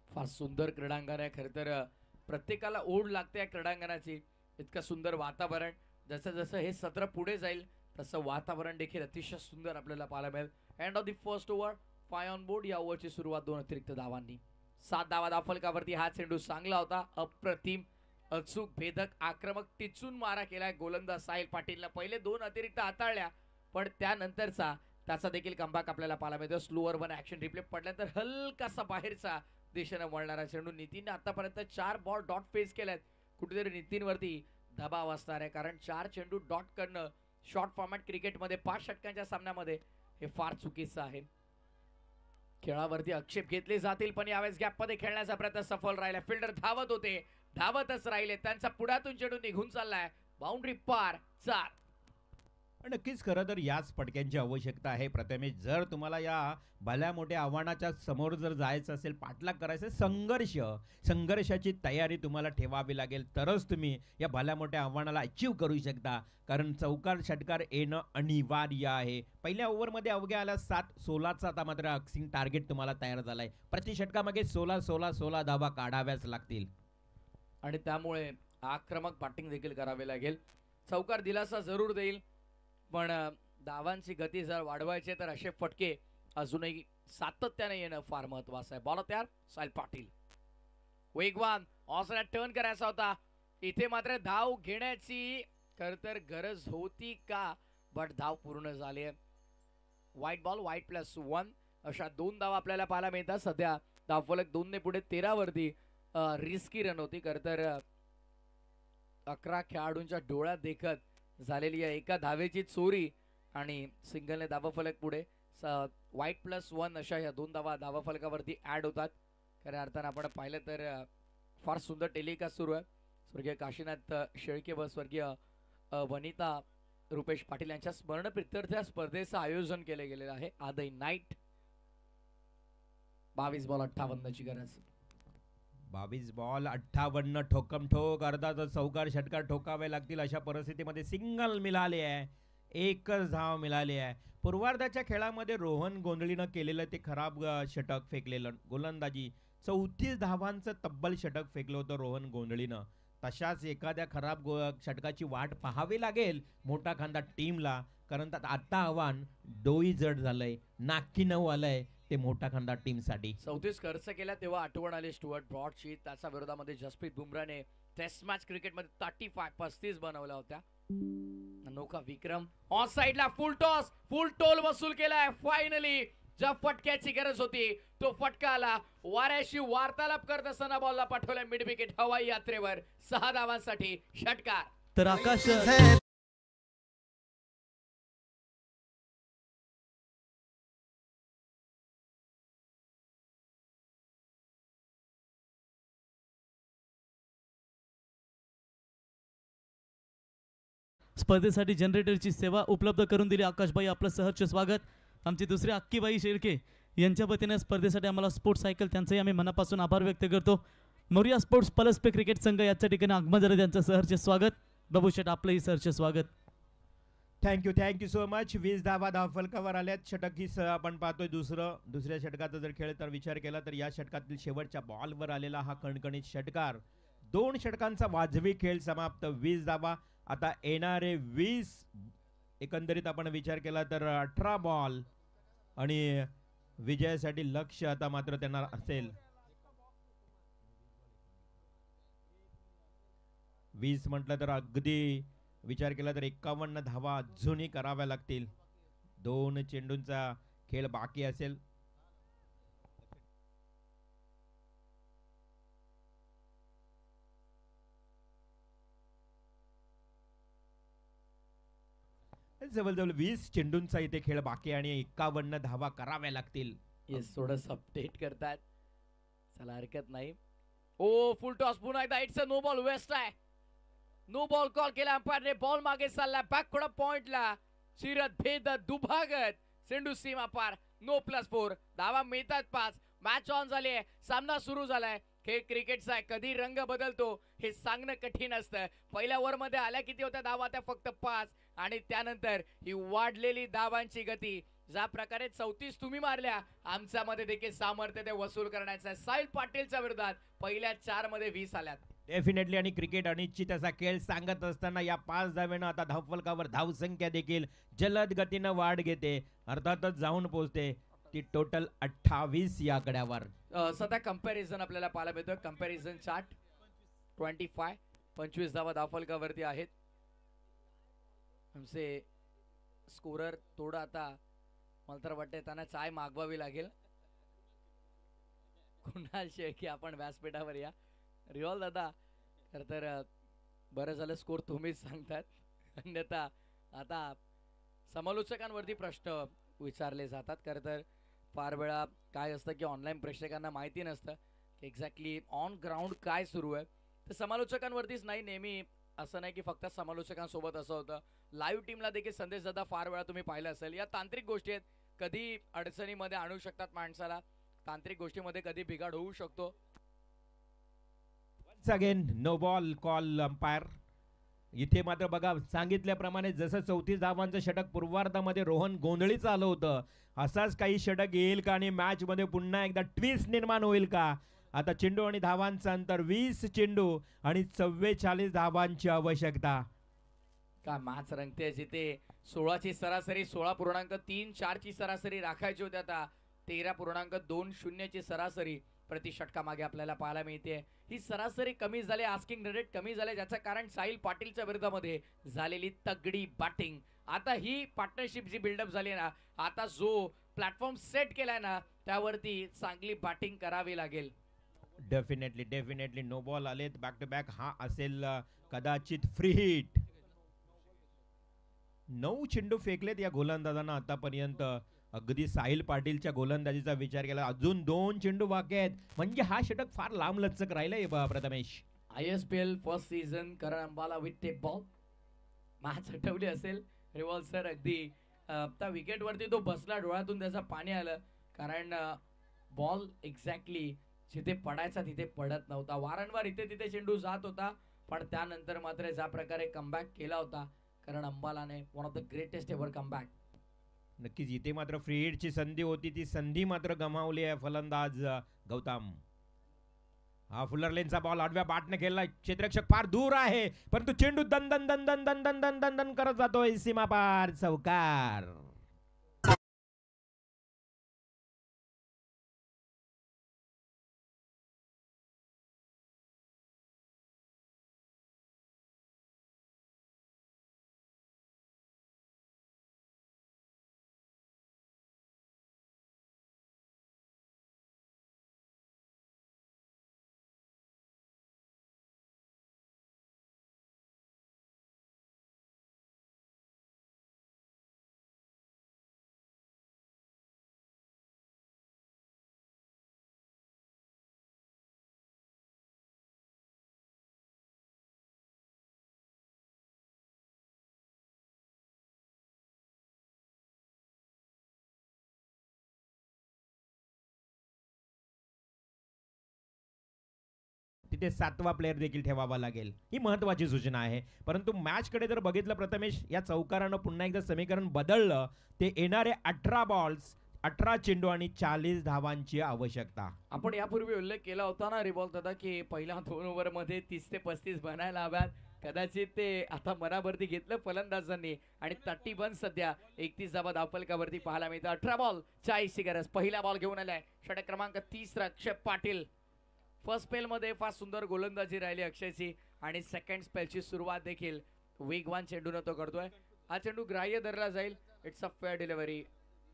फार सुंदर क्रीडांगण आहे. खरं तर प्रत्येकाला ओढ लागते या क्रीडांगणाची. इतकं सुंदर वातावरण. जसं जसं हे सत्र पुढे जाईल तसं वातावरण देखील अतिशय सुंदर आपल्याला पाहायला मिळेल. End of the first over, 5 on board. या ओव्हरची सुरुवात 2 अतिरिक्त धावांनी. 7 धावा धावफलकावरती. हा चेंडू चांगला होता, अप्रतिम, अचूक, भेदक, आक्रमक, टिचून मारा केलाय गोलंदाज साहिल पाटीलनं. पहिले 2 अतिरिक्त हाताळल्या, पण त्यानंतरचा त्याचा देखील कमबॅक आपल्याला पाहायला मिळतो. स्लोअर वन ऍक्शन रिप्ले पडल्यानंतर हलकासा बाहेरचा दिशेनं वळणारा चेंडू. नितीनने आतापर्यंत 4 बॉल डॉट फेस केल्यात. कुठेतरी नितीनवरती दबाव असणार आहे, कारण 4 चेंडू डॉट करणं शॉर्ट फॉर्मॅट क्रिकेटमध्ये 5 षटकांच्या सामन्यामध्ये हे फार चुकीचं आहे. खेळावरती आक्षेप घेतले जातील, पण यावेळेस गॅपमध्ये खेळण्याचा प्रयत्न सफल राहिला. फिल्डर धावत होते, धावतच राहिले. त्यांचा पुढातून चेंडू निघून चाललाय. बाउंड्री पार. 4. नक्कीच खरं तर याच फटक्यांची आवश्यकता आहे प्रथमेश. जर तुम्हाला या भल्या मोठ्या आव्हानाच्या समोर जर जायचं असेल, पाठलाग करायचं, संघर्षाची तयारी तुम्हाला ठेवावी लागेल, तरच तुम्ही या भल्या मोठ्या आव्हानाला अचीव करू शकता. कारण चौकार षटकार येणं अनिवार्य आहे. पहिल्या ओव्हरमध्ये अवघ्या आल्या 7-16चा आता मात्र अक्सिंग टार्गेट तुम्हाला तयार झालाय. प्रति षटकामागे 16-16-16 धावा काढाव्याच लागतील आणि त्यामुळे आक्रमक बॅटिंग देखील करावे लागेल. चौकार दिलासा जरूर देईल, पण धावांची गती जर वाढवायची तर असे फटके अजूनही सातत्याने येणं फार महत्वाचं आहे. बॉल तयार. साहिल पाटील वेगवान. ऑसला टर्न करायचा होता. इथे मात्र धाव घेण्याची खरं तर गरज होती का, बट धाव पूर्ण झाली आहे. व्हाईट बॉल, व्हाईट +1 अशा 2 धावा आपल्याला पाहायला मिळतात. सध्या धावफलक 2 ने पुढे 13 वरती. रिस्की रन होती खरं तर. 11 खेळाडूंच्या डोळ्यात देखत झालेली या एका धावेची चोरी आणि सिंगलने धावफलक पुढे. व्हाईट +1 अशा या 2 धावा धावफलकावरती ऍड होतात. खऱ्या अर्थानं आपण पाहिलं तर फार सुंदर टेलिकास्ट सुरू आहे. स्वर्गीय काशीनाथ शेळके व स्वर्गीय वनिता रुपेश पाटील यांच्या स्मरणप्रित्यर्थ या स्पर्धेचं आयोजन केले गेलेलं आहे. आदई नाईट. 22 बॉल 58ची गरज. 22 बॉल 58 ठोकम ठोक. अर्धा तर चौकार षटकार ठोकावे लागतील. अशा परिस्थितीमध्ये सिंगल मिळाले आहे, एकच धाव मिळाली आहे. पूर्वार्धाच्या खेळामध्ये रोहन गोंधळीनं केलेलं ते खराब षटक फेकलेलं गोलंदाजी 34 धावांचं तब्बल षटक फेकलं होतं रोहन गोंधळीनं. तशाच एखाद्या खराब षटकाची वाट पाहावी लागेल मोठा खांदा टीमला, कारण आता आव्हान डोई जड झालंय, नाकी नऊ आलंय ते मोठा खांदा टीमसाठी. 34 खर्च केला तेव्हा आठवण आली स्टुअर्ट ब्रॉडची. त्याच्या विरोधामध्ये जसप्रीत बुमराने टेस्ट मॅच क्रिकेटमध्ये 35 बनवल्या होत्या. अनोखा विक्रम. ऑन साइडला फुल टॉस, फुल टोल वसूल केलाय. फायनली ज्या फटक्याची गरज होती तो फटका आला. वाऱ्याशी वार्तालाप करत असताना बॉलला पाठवलाय मिड विकेट हवाई यात्रेवर. 6 धावांसाठी षटकार. तर आकाश स्पर्धेसाठी जनरेटरची सेवा उपलब्ध करून दिली. आकाशबाई आपलं सहर्ष स्वागत. आमचे दुसरे अक्कीबाई शेळके यांच्या वतीने स्पर्धेसाठी आम्हाला स्पोर्ट्स सायकल, त्यांचंही आम्ही मनापासून आभार व्यक्त करतो. मोरिया स्पोर्ट्स पलसपे क्रिकेट संघ याच्या ठिकाणी आगमन झालं, त्यांचं सहर्ष स्वागत. बाबू शेठ आपलंही सहर्ष स्वागत. Thank you so much. 20 धावा धावफलकावर आल्यात. षटक ही आपण पाहतोय दुसऱ्या षटकाचा जर खेळ तर विचार केला तर या षटकातील शेवटच्या बॉलवर आलेला हा कणकणीत षटकार. 2 षटकांचा वाजवी खेळ समाप्त. 20 धावा. आता येणारे 20 एकंदरीत आपण विचार केला तर 18 बॉल आणि विजयासाठी लक्ष आता मात्र त्यांना असेल 20 म्हटलं तर अगदी विचार केला तर 51 धावा अजूनही कराव्या लागतील. 2 चेंडूंचा खेळ बाकी असेल. जवळजवळ 20 चेंडूंचा इथे खेळ बाकी आणि 51 धावा कराव्या लागतील. येस, थोडंसं अपडेट करतात, चला हरकत नाही. ओ फुल टॉस पुन्हा एकदा. It's a no ball waste आहे. नो बॉल कॉल केला अंपायरने. बॉल मागे चालला बॅकवर्ड पॉइंटला. शिरत भेद दुभागत चेंडू सीमा पार. नो +4 धावा मिळतात 5. मॅच ऑन झाली आहे, सामना सुरू झालाय. खेळ क्रिकेटचा आहे, कधी रंग बदलतो हे सांगणं कठीण असतं. पहिल्या ओव्हर मध्ये आल्या किती होत्या धावा? त्या फक्त 5 आणि त्यानंतर ही वाढलेली धावांची गती. ज्या प्रकारे 34 तुम्ही मारल्या, आमच्यामध्ये देखील सामर्थ्य ते वसूल करण्याचं आहे. साहिल पाटीलच्या विरोधात पहिल्या 4 मध्ये 20 आल्यात. डेफिनेटली. आणि क्रिकेट अनिश्चित असा खेळ सांगत असताना या 5 धावेनं आता धावफलकावर धावसंख्या देखील जलद गतीनं वाढ घेते, अर्थातच जाऊन पोहोचते ती टोटल 28 या आकड्यावर. सध्या कंपॅरिझन आपल्याला पाहायला मिळतं. कंपॅरिझन चार्ट 25 धावा धावफलकावरती आहेत. आमचे स्कोरर थोडं आता मला तर वाटतंय त्यांना चाय मागवावी लागेल. कुणाल शेळके आपण व्यासपीठावर या. रिओल दादा, खर तर बरं झालं स्कोर तुम्हीच सांगतात, अन्यथा आता समालोचकांवरती प्रश्न विचारले जातात. खरं तर फार वेळा काय असतं की ऑनलाईन प्रेक्षकांना माहिती नसतं की एक्झॅक्टली ऑन ग्राउंड काय सुरू आहे. तर समालोचकांवरतीच नाही, नेहमी असं नाही की फक्त समालोचकांसोबत असं होतं. लाईव्ह टीमला देखील संदेश दादा फार वेळा तुम्ही पाहिलं असेल. या तांत्रिक गोष्टी आहेत, कधी अडचणीमध्ये आणू शकतात माणसाला. तांत्रिक गोष्टीमध्ये कधी बिघाड होऊ शकतो. Again no ball call umpire. इथे मात्र बघा, सांगितल्याप्रमाणे जसं 34 धावांचं षटक पूर्वार्धामध्ये रोहन गोंधळीचं आलं होतं, असाच काही षटक येईल का आणि मॅच मध्ये पुन्हा एकदा ट्विस्ट निर्माण होईल का? आता चेंडू आणि धावांचं अंतर 20 चेंडू आणि 44 धावांची आवश्यकता. का मॅच रंगते, जिथे 16 ची सरासरी 16.34 ची सरासरी राखायची होती, आता 13.20 ची सरासरी प्रति षटका मागे आपल्याला पाहायला मिळते. ही सरासरी कमी झाली, आस्किंग रेट कमी झाले, ज्याचं कारण साहिल पाटीलच्या विरोधामध्ये झालेली तगडी बॅटिंग. आता ही पार्टनरशिप जी बिल्डअप झाली ना, आता जो प्लॅटफॉर्म सेट केलाय ना, त्यावरती चांगली बॅटिंग करावी लागेल. डेफिनेटली नो बॉल आलेत बॅक टू बॅक. हा असेल कदाचित फ्री हिट. 9 चेंडू फेकलेत या गोलंदाजांना आतापर्यंत. अगदी साहिल पाटीलच्या गोलंदाजीचा विचार केला, अजून 2 चेंडू बाकी आहेत, म्हणजे हा षटक फार लांब लचक राहिलाय Prathamesh. ISPL first season Karan Ambala with tape ball. Match हटवली असेल रिवॉल सर, अगदी त्या विकेट वरती तो बसला, डोळ्यातून त्याचं पाणी आलं, कारण बॉल एक्झॅक्टली जिथे पडायचा तिथे पडत नव्हता. वारंवार इथे तिथे चेंडू जात होता, पण त्यानंतर मात्र ज्या प्रकारे कमबॅक केला होता करण अंबालाने, one of the greatest ever comeback. नक्कीच इथे मात्र फ्री हिटची संधी होती, ती संधी मात्र गमावली आहे फलंदाज गौतम. हा फुलर लेनचा बॉल आडव्या बाटने खेळला, क्षेत्ररक्षक फार दूर आहे, परंतु चेंडू दन दन दन दन दन दन दन दन दन करत जातोय सीमा पार. चौकार. तिथे 7वा प्लेयर देखील ठेवावा लागेल, ही महत्वाची सूचना आहे. परंतु मॅच कडे जर बघितलं प्रथमेश, या चौकारानं पुन्हा एकदा समीकरण बदललं. ते येणारे 18 बॉल्स, 18 चेंडू आणि 40 धावांची आवश्यकता. आपण यापूर्वी उल्लेख केला होता ना रिबॉल दादा, की पहिल्या 2 ओव्हर मध्ये 30 ते 35 बनायला हव्यात. कदाचित ते आता मनावरती घेतलं फलंदाजांनी आणि 31 सध्या 31 धावा धावफलकावरती पाहायला मिळतं. 18 बॉल 40 ची गरज. पहिला बॉल घेऊन आलाय षटक क्रमांक 30 अक्षय पाटील. फर्स्ट स्पेल मध्ये फार सुंदर गोलंदाजी राहिली अक्षयची आणि सेकंड स्पेलची सुरुवात देखील वेगवान चेंडूने तो करतोय. हा चेंडू ग्राह्य धरला जाईल. It's a fair delivery.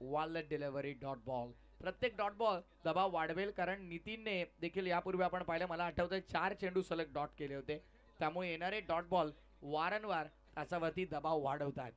वॉलनेट डिलिव्हरी डॉट बॉल. प्रत्येक डॉट बॉल दबाव वाढवेल, कारण नितीनने देखील यापूर्वी आपण पाहिलं, मला आठवतंय 4 चेंडू सलग डॉट केले होते. त्यामुळे येणारे डॉट बॉल वारंवार त्याच्यावरती दबाव वाढवतात.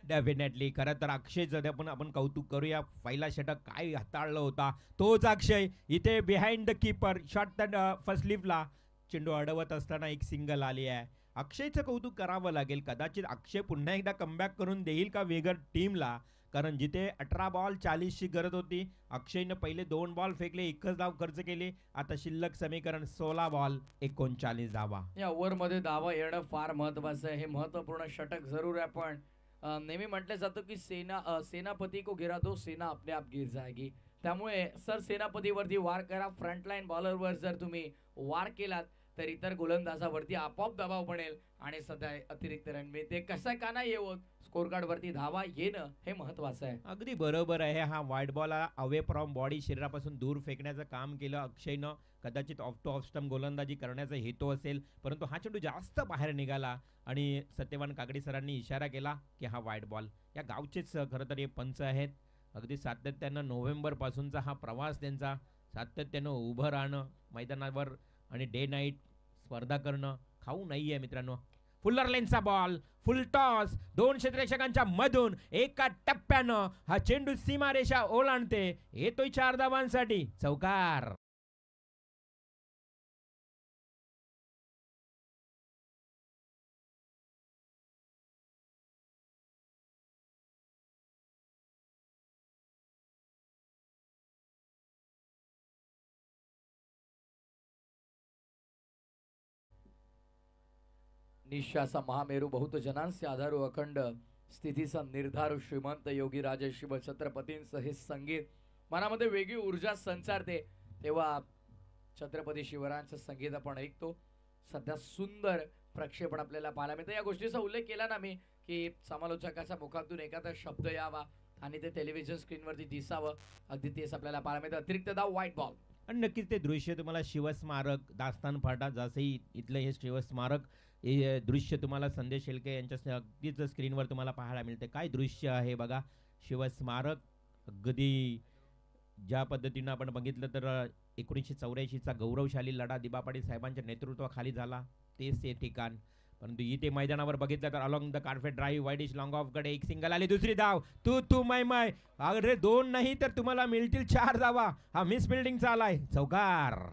डेफिनेटली. खरं तर अक्षयचं आपण कौतुक करूया. पहिला षटक काय हाताळलं होता तोच अक्षय. इथे behind the keeper shot first लिफ्टला चेंडू अडवत असताना एक सिंगल आली आहे. अक्षयचं कौतुक करावं लागेल. कदाचित अक्षय पुन्हा एकदा कमबॅक करून देईल का वेगर टीमला, कारण जिथे 18 बॉल 40ची गरज होती, अक्षयनं पहिले 2 बॉल फेकले, एकच धाव खर्च केली. आता शिल्लक समीकरण 16 बॉल 39 धावा. या ओव्हरमध्ये धावा येणं फार महत्वाचं आहे. हे महत्वपूर्ण षटक जरूर आहे, पण नेहमी म्हटलं जातं की सेनापती को गिरा दो, सेना अपने आप गिर जाएगी. त्यामुळे सर सेनापतीवरती वार करा. फ्रंटलाईन बॉलरवर जर तुम्ही वार केलात तर इतर गोलंदाजावरती आपोआप दबाव बनेल आणि सध्या अतिरिक्त रन मिळते. कसं का नाही येवत, स्कोर कार्ड वरती धावा येणं हे महत्वाचं आहे. अगदी बरोबर आहे. हा white ball away from body, शरीरापासून दूर फेकण्याचं काम केलं अक्षयनं. कदाचित ऑफ टू ऑफ स्टंप गोलंदाजी करण्याचा हेतू असेल, परंतु हा चेंडू जास्त बाहेर निघाला आणि सत्यवान कागडे सरांनी इशारा केला की हा व्हाईट बॉल. या गावचेच खरं तर हे पंच आहेत. अगदी सातत्यानं नोव्हेंबरपासूनचा हा प्रवास त्यांचा, सातत्यानं उभं राहणं मैदानावर आणि डे नाईट स्पर्धा करणं खाऊ नाही आहे मित्रांनो. फुल्लर लेनचा बॉल, फुल टॉस, 2 क्षेत्ररक्षकांच्या मधून एका टप्प्यानं हा चेंडू सीमारेषा ओलांडते. येतोय 4 धावांसाठी चौकार. निश्वासा महामेरू बहुत जनांचे आधारू अखंड स्थितीचा निर्धार श्रीमंत योगी राजे शिव छत्रपतींचं हे संगीत मनामध्ये वेगळी ऊर्जा संचारते. तेव्हा छत्रपती शिवरायांचं संगीत आपण ऐकतो. सध्या सुंदर प्रक्षेपण आपल्याला पाहायला मिळतं. या गोष्टीचा उल्लेख केला ना मी की समालोचकाच्या मुखातून एखादा शब्द यावा आणि ते टेलिव्हिजन स्क्रीनवरती दिसावं. अगदी तेच आपल्याला पाहायला मिळतं. अतिरिक्त धाव व्हाईट बॉल. आणि नक्कीच ते दृश्य तुम्हाला शिवस्मारक, दास्तान फाटा, जसंही इथलं हे शिवस्मारक हे दृश्य तुम्हाला संदेश शेळके यांच्या अगदीच स्क्रीनवर तुम्हाला पाहायला मिळते. काय दृश्य आहे बघा. शिवस्मारक अगदी ज्या पद्धतीनं आपण बघितलं तर 1984चा गौरवशाली लढा दिबा पाटील साहेबांच्या नेतृत्वाखाली झाला, तेच ते ठिकाण. परंतु इथे मैदानावर बघितलं तर along the carpet drive widish long of कडे एक सिंगल आली, दुसरी धाव तू माय अरे 2 नाही तर तुम्हाला मिळतील 4 धावा. हा मिस फिल्डिंगचा आलाय चौकार.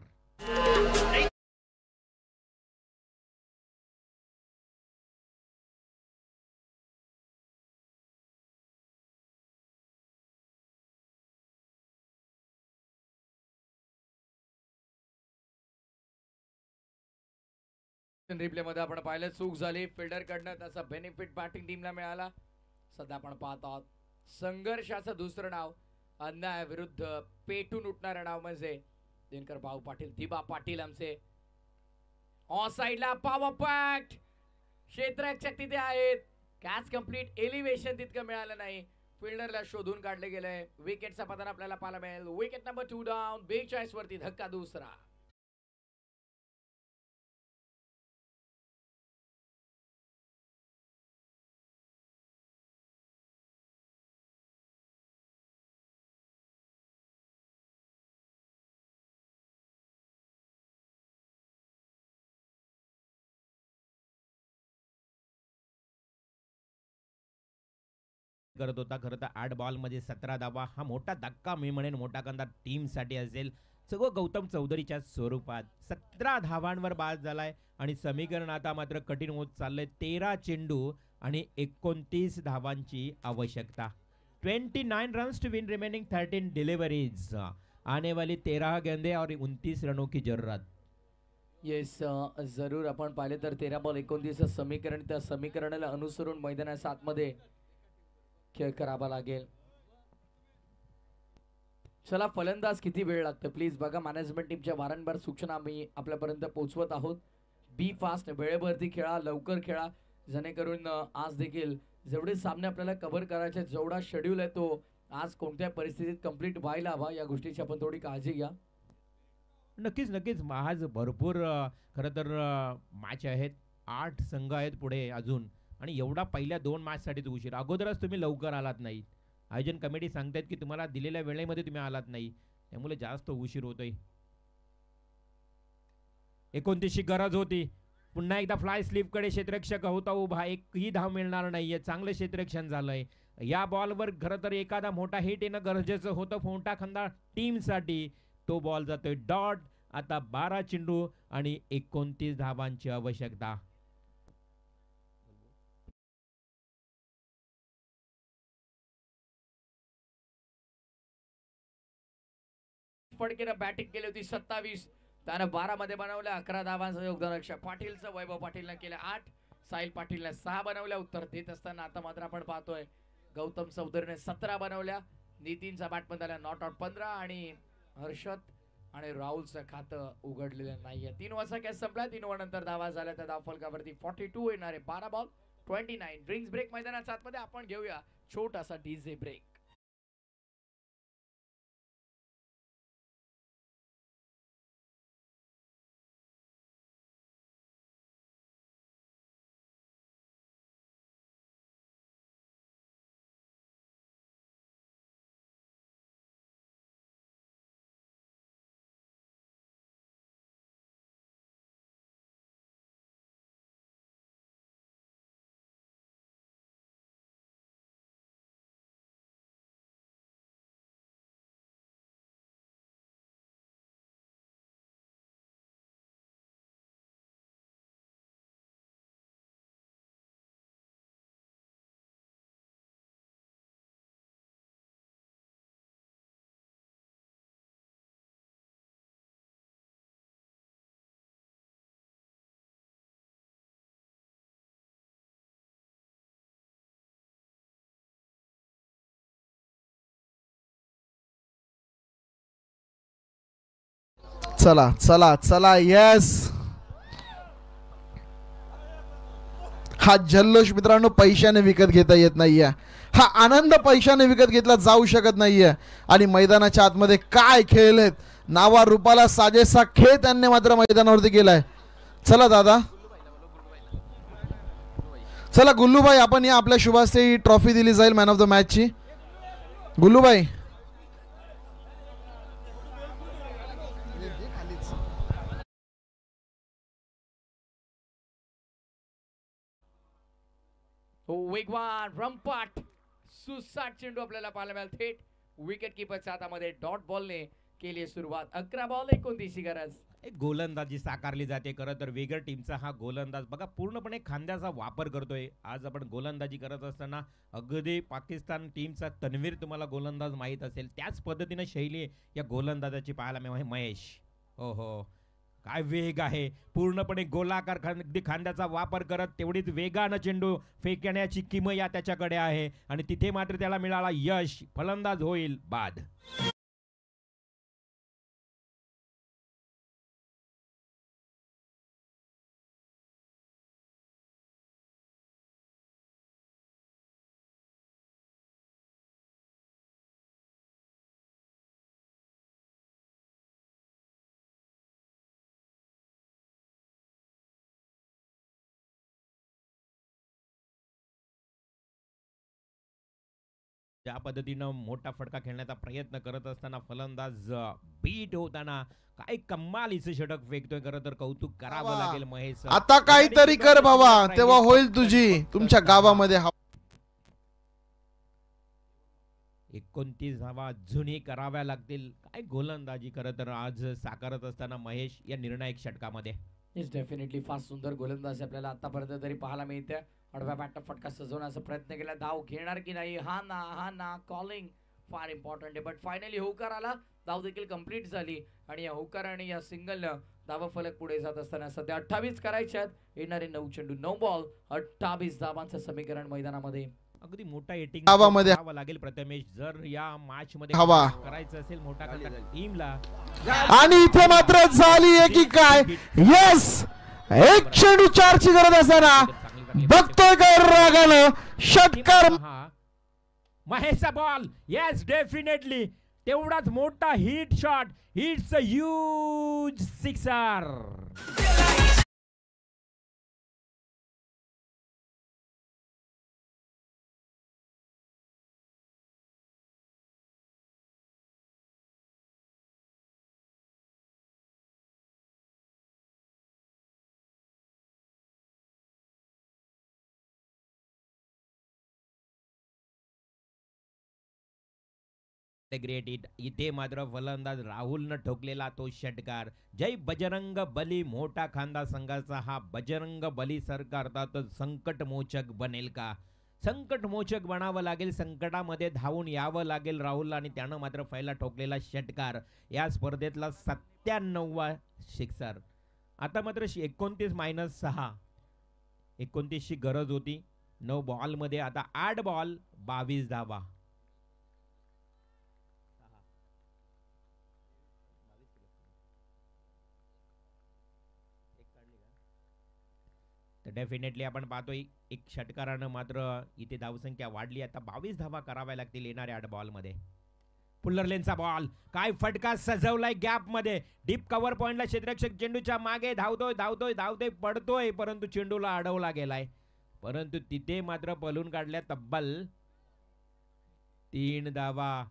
रिप्ले मध्ये आपण पाहिलं चूक झाली फिल्डर कडनं, त्याचा बेनिफिट बॅटिंग टीमला मिळाला. सध्या आपण पाहत आहोत संघर्षाचं दुसरं नाव, अन्याय विरुद्ध पेटून उठणारं नाव म्हणजे दिनकर भाऊ पाटील, दिबा पाटील आमचे. ऑन साइडला पॉवर पॅक्ट क्षेत्ररक्षक तिथे आहेत. कॅच कंप्लीट, एलिव्हेशन तितकं मिळालं नाही. फिल्डरला शोधून काढले गेले. विकेटचा पतन आपल्याला पाहायला मिळेल. Wicket number 2 down. 42 वरती धक्का दुसरा. करत होता. खरं तर 8 बॉलमध्ये 17 धावा. हा मोठा धक्का मी म्हणेन मोठा कंदा टीमसाठी असेल. सगळं गौतम चौधरीच्या स्वरूपात 17 धावांवर बाद झालाय आणि समीकरण आता मात्र कठीण होत चाललंय. 13 चेंडू आणि 29 धावांची आवश्यकता. 29 runs to win remaining 13 deliveries. आने वाली 13 गेंदे और 29 रनों की जरूरत. येस जरूर आपण पाहिले तर 13 बॉल 29 समीकरण, त्या समीकरणाला अनुसरून मैदानाच्या आतमध्ये खेळ करावा लागेल. चला फलंदाज किती वेळ लागतो प्लीज बघा. मॅनेजमेंट टीमच्या वारंवार सूचना आम्ही आपल्यापर्यंत पोहोचवत आहोत. बी फास्ट, वेळेवरती खेळा, लवकर खेळा, जेणेकरून आज देखील जेवढे सामने आपल्याला कव्हर करायचे, जेवढा शेड्यूल आहे तो आज कोणत्या परिस्थितीत कंप्लीट व्हायला हवा या गोष्टीची आपण थोडी काळजी घ्या. नक्कीच आज भरपूर खरं तर मॅच आहेत. 8 संघ आहेत पुढे अजून, आणि एवढा पहिल्या 2 मॅचसाठीच उशीर. अगोदरच तुम्ही लवकर आलात नाही. आयोजन कमिटी सांगतायत की तुम्हाला दिलेल्या वेळेमध्ये तुम्ही आलात नाही, त्यामुळे जास्त उशीर होतोय. 29ची गरज होती. पुन्हा एकदा फ्लाय स्लिप कडे क्षेत्ररक्षक होता उभा, एकही धाव मिळणार नाहीये. चांगलं क्षेत्ररक्षण झालंय. या बॉलवर खरं तर एखादा मोठा हिट येणं गरजेचं होतं फोंटा खंदा टीम साठी. तो बॉल जातोय डॉट. आता 12 चेंडू आणि 29 धावांची आवश्यकता. फडकेनं बॅटिंग केली होती 27, त्यानं 12 मध्ये बनवल्या. 11 धावांचं योगदान अक्षय पाटीलचं. वैभव पाटीलनं केलं 8, साहिल पाटीलने 6 बनवल्या. उत्तर देत असताना आता मात्र आपण पाहतोय गौतम चौधरीने 17 बनवल्या. नितीनचा बॅटमध्ये आला नॉट आउट 15 आणि हर्षद आणि राहुलचं खातं उघडलेलं नाहीये. 3 वाजता कॅच संपला. 3 ओव्हर नंतर धावा झाल्या त्या धावफलकावरती 42 येणारे 12 बॉल 29. ड्रिंक्स ब्रेक मैदानाच्या आतमध्ये आपण घेऊया छोटासा डीजे ब्रेक. चला चला चला यस. हा जल्लोष मित्रांनो पैशाने विकत घेता येत नाहीये. हा आनंद पैशाने विकत घेतला जाऊ शकत नाहीये. आणि मैदानाच्या आतमध्ये काय खेळलेत, नावा रूपाला साजेसा खेळ त्यांनी मात्र मैदानावरती केलाय. चला दादा, चला गुल्लूभाई आपण या. आपल्या शुभास्ते ही ट्रॉफी दिली जाईल मॅन ऑफ द मॅच ची. गुल्लूभाई वेगवान रंपाट सुसाट चेंडू आपल्याला पाहायला मिळाला. थेट विकेट किपरच्या हातामध्ये डॉट बॉलने केली सुरुवात. 11 बॉल 29 गरज. एक गोलंदाजी साकारली जाते. खरं तर वेगर टीमचा हा गोलंदाज बघा पूर्णपणे खांद्याचा वापर करतोय. आज आपण गोलंदाजी करत असताना अगदी पाकिस्तान टीमचा तन्वीर तुम्हाला गोलंदाज माहीत असेल, त्याच पद्धतीने शैली या गोलंदाजाची पाहायला मिळाली. महेश, हो हो, काय वेग आहे. पूर्णपणे गोलाकार अगदी खांद्याचा वापर करत तेवढीच वेगानं चेंडू फेकण्याची किमया त्याच्याकडे आहे आणि तिथे मात्र त्याला मिळाला यश. फलंदाज होईल बाद. ज्या पद्धतीनं मोठा फटका खेळण्याचा प्रयत्न करत असताना फलंदाज बीट होताना काय कमालीचे षटक फेकतोय. खरं तर कौतुक करावं लागेल महेश. आता काहीतरी कर बाबा, तेव्हा होईल तुझी तुमच्या गावामध्ये. 29 धावा अजूनही कराव्या लागतील. काय गोलंदाजी खरं तर आज साकारत असताना महेश या निर्णायक षटकामध्ये. इज डेफिनेटली फास्ट सुंदर गोलंदाजी आपल्याला आतापर्यंत तरी पाहायला मिळते. आडव्या बॅटनं फटका सजवण्याचा प्रयत्न केला. धाव घेणार की नाही, हा ना कॉलिंग फार इम्पॉर्टंट आहे. बट फायनली होकार आला. धाव देखील कंप्लीट झाली आणि या होकार आणि या सिंगलनं धावा फलक पुढे जात असताना सध्या 28 करायचे आहेत. येणारे 9 चेंडू 9 बॉल 28 धावांचं समीकरण मैदानामध्ये. अगदी मोठा एटिंग गावामध्ये करावा लागेल प्रथमेश जर या मॅच मध्ये हवा करायचं असेल मोठा टीमला. आणि इथे मात्र झाली आहे की काय. यस, एक चेंडू 4 ची गरज असताना बघतोय काय रागानं षटकार. महेशचा बॉल. येस डेफिनेटली तेवढाच मोठा hit shot. Hits a huge sixer. Great hit. इथे मात्र फलंदाज राहुलनं ठोकलेला तो षटकार. जय बजरंग बली. मोठा खांदा संघाचा हा बजरंग बली सरकार तर संकटमोचक बनेल का? संकटमोचक बनावं लागेल. संकटामध्ये धावून यावं लागेल राहुलला आणि त्यानं मात्र पहिला ठोकलेला षटकार या स्पर्धेतला 97वा सिक्सर. आता मात्र 29-6 29ची गरज होती 9 बॉलमध्ये. आता 8 बॉल 22 धावा. तर डेफिनेटली आपण पाहतोय एक षटकारानं मात्र इथे धावसंख्या वाढली. आता 22 धावा कराव्या लागतील येणाऱ्या 8 बॉलमध्ये. पुल्लरलेनचा बॉल काय फटका सजवलाय गॅप मध्ये. डीप कव्हर पॉइंटला क्षेत्ररक्षक चेंडूच्या मागे धावतोय पडतोय परंतु चेंडूला अडवला गेलाय. परंतु तिथे मात्र पळून काढल्या तब्बल 3 धावा.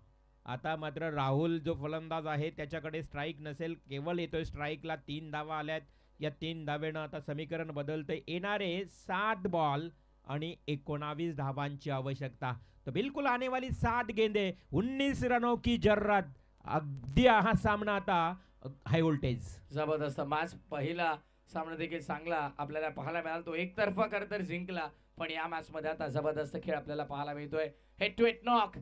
आता मात्र राहुल जो फलंदाज आहे त्याच्याकडे स्ट्राईक नसेल, केवळ येतोय स्ट्राईकला. 3 धावा आल्यात. या 3 धावेनं आता समीकरण बदलतंय. येणारे 7 बॉल आणि 19 धावांची आवश्यकता. तो बिल्कुल आने वाली 7 गेंदे 19 रनों की जरूरत. अगदी हा सामना आता हाय व्होल्टेज. जबरदस्त मॅच. पहिला सामना देखील चांगला आपल्याला पाहायला मिळाला. तो एकतर्फा खरं तर जिंकला, पण या मॅच मध्ये आता जबरदस्त खेळ आपल्याला पाहायला मिळतोय. Head to head knock.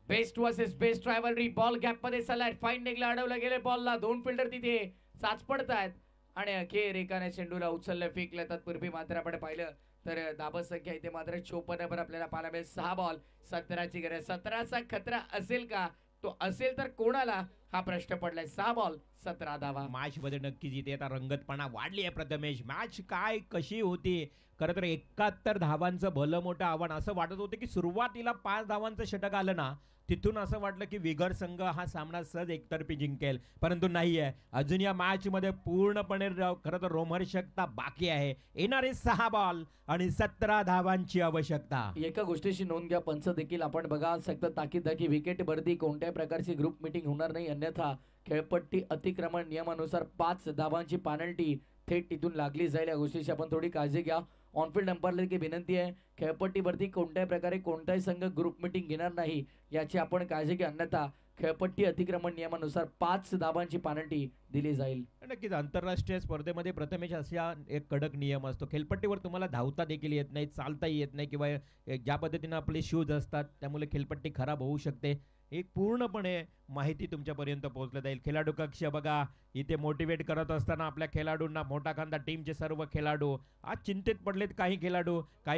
Best versus best rivalry. Ball gap मध्ये चाललाय. फाईन नेगला अडवलं गेले बॉलला. 2 फिल्डर तिथे चाचपडतायत आणि अखेर एकाने चेंडूला उचललं फेकलं. तत्पूर्वी मात्र आपण पाहिलं तर धाबा संख्या इथे मात्र 54 वर आपल्याला पाहायला मिळेल. 6 बॉल 17ची गरज. 17चा खतरा असेल का? तो असेल तर कोणाला हा प्रश्न पडलाय. 6 बॉल 17 धावा. मॅच मध्ये नक्कीच इथे आता रंगतपणा वाढली आहे प्रथमेश. मॅच काय कशी होती खरं तर 71 धावांचं भलं मोठं आव्हान. असं वाटत होतं की सुरुवातीला 5 धावांचं षटक आलं ना, तिथून असं वाटलं की विगर संघ हा सामना सहज एकतर्फी जिंकेल, परंतु नाहीये. अजून या मॅच मध्ये पूर्णपणे खरं तर रोमहर्षकता बाकी आहे. येणारे 6 बॉल आणि 17 धावांची आवश्यकता. एका गोष्टीची नोंद घ्या पंच देखील आपण बघा सक्त ताकीद की विकेट वरती कोणत्याही प्रकारची ग्रुप मीटिंग होणार नाही, अन्यथा खेळपट्टी अतिक्रमण नियमानुसार 5 धावांची पेनल्टी थेट तिथून लागली जाईल. या गोष्टीची आपण थोडी काळजी घ्या. ऑनफिल्ड अंपायरला की विनंती आहे, खेळपट्टीवरती कोणत्याही प्रकारे कोणताही संघ ग्रुप मीटिंग घेणार नाही याची आपण काळजी घ्या, अन्यथा खेळपट्टी अतिक्रमण नियमानुसार 5 धावांची पेनल्टी दिली जाईल. नक्कीच आंतरराष्ट्रीय स्पर्धेमध्ये प्रथमेश असा एक कडक नियम असतो. खेळपट्टीवर तुम्हाला धावता देखील येत नाही, चालताही येत नाही, किंवा ज्या पद्धतीने आपले शूज असतात त्यामुळे खेळपट्टी खराब होऊ शकते. एक पूर्णपणे माहिती तुमच्यापर्यंत पोहोचलं जाईल. खेळाडू कक्ष बघा इथे मोटिवेट करत असताना आपल्या खेळाडूंना मोठा खांदा टीमचे सर्व खेळाडू आज चिंतेत पडलेत. काही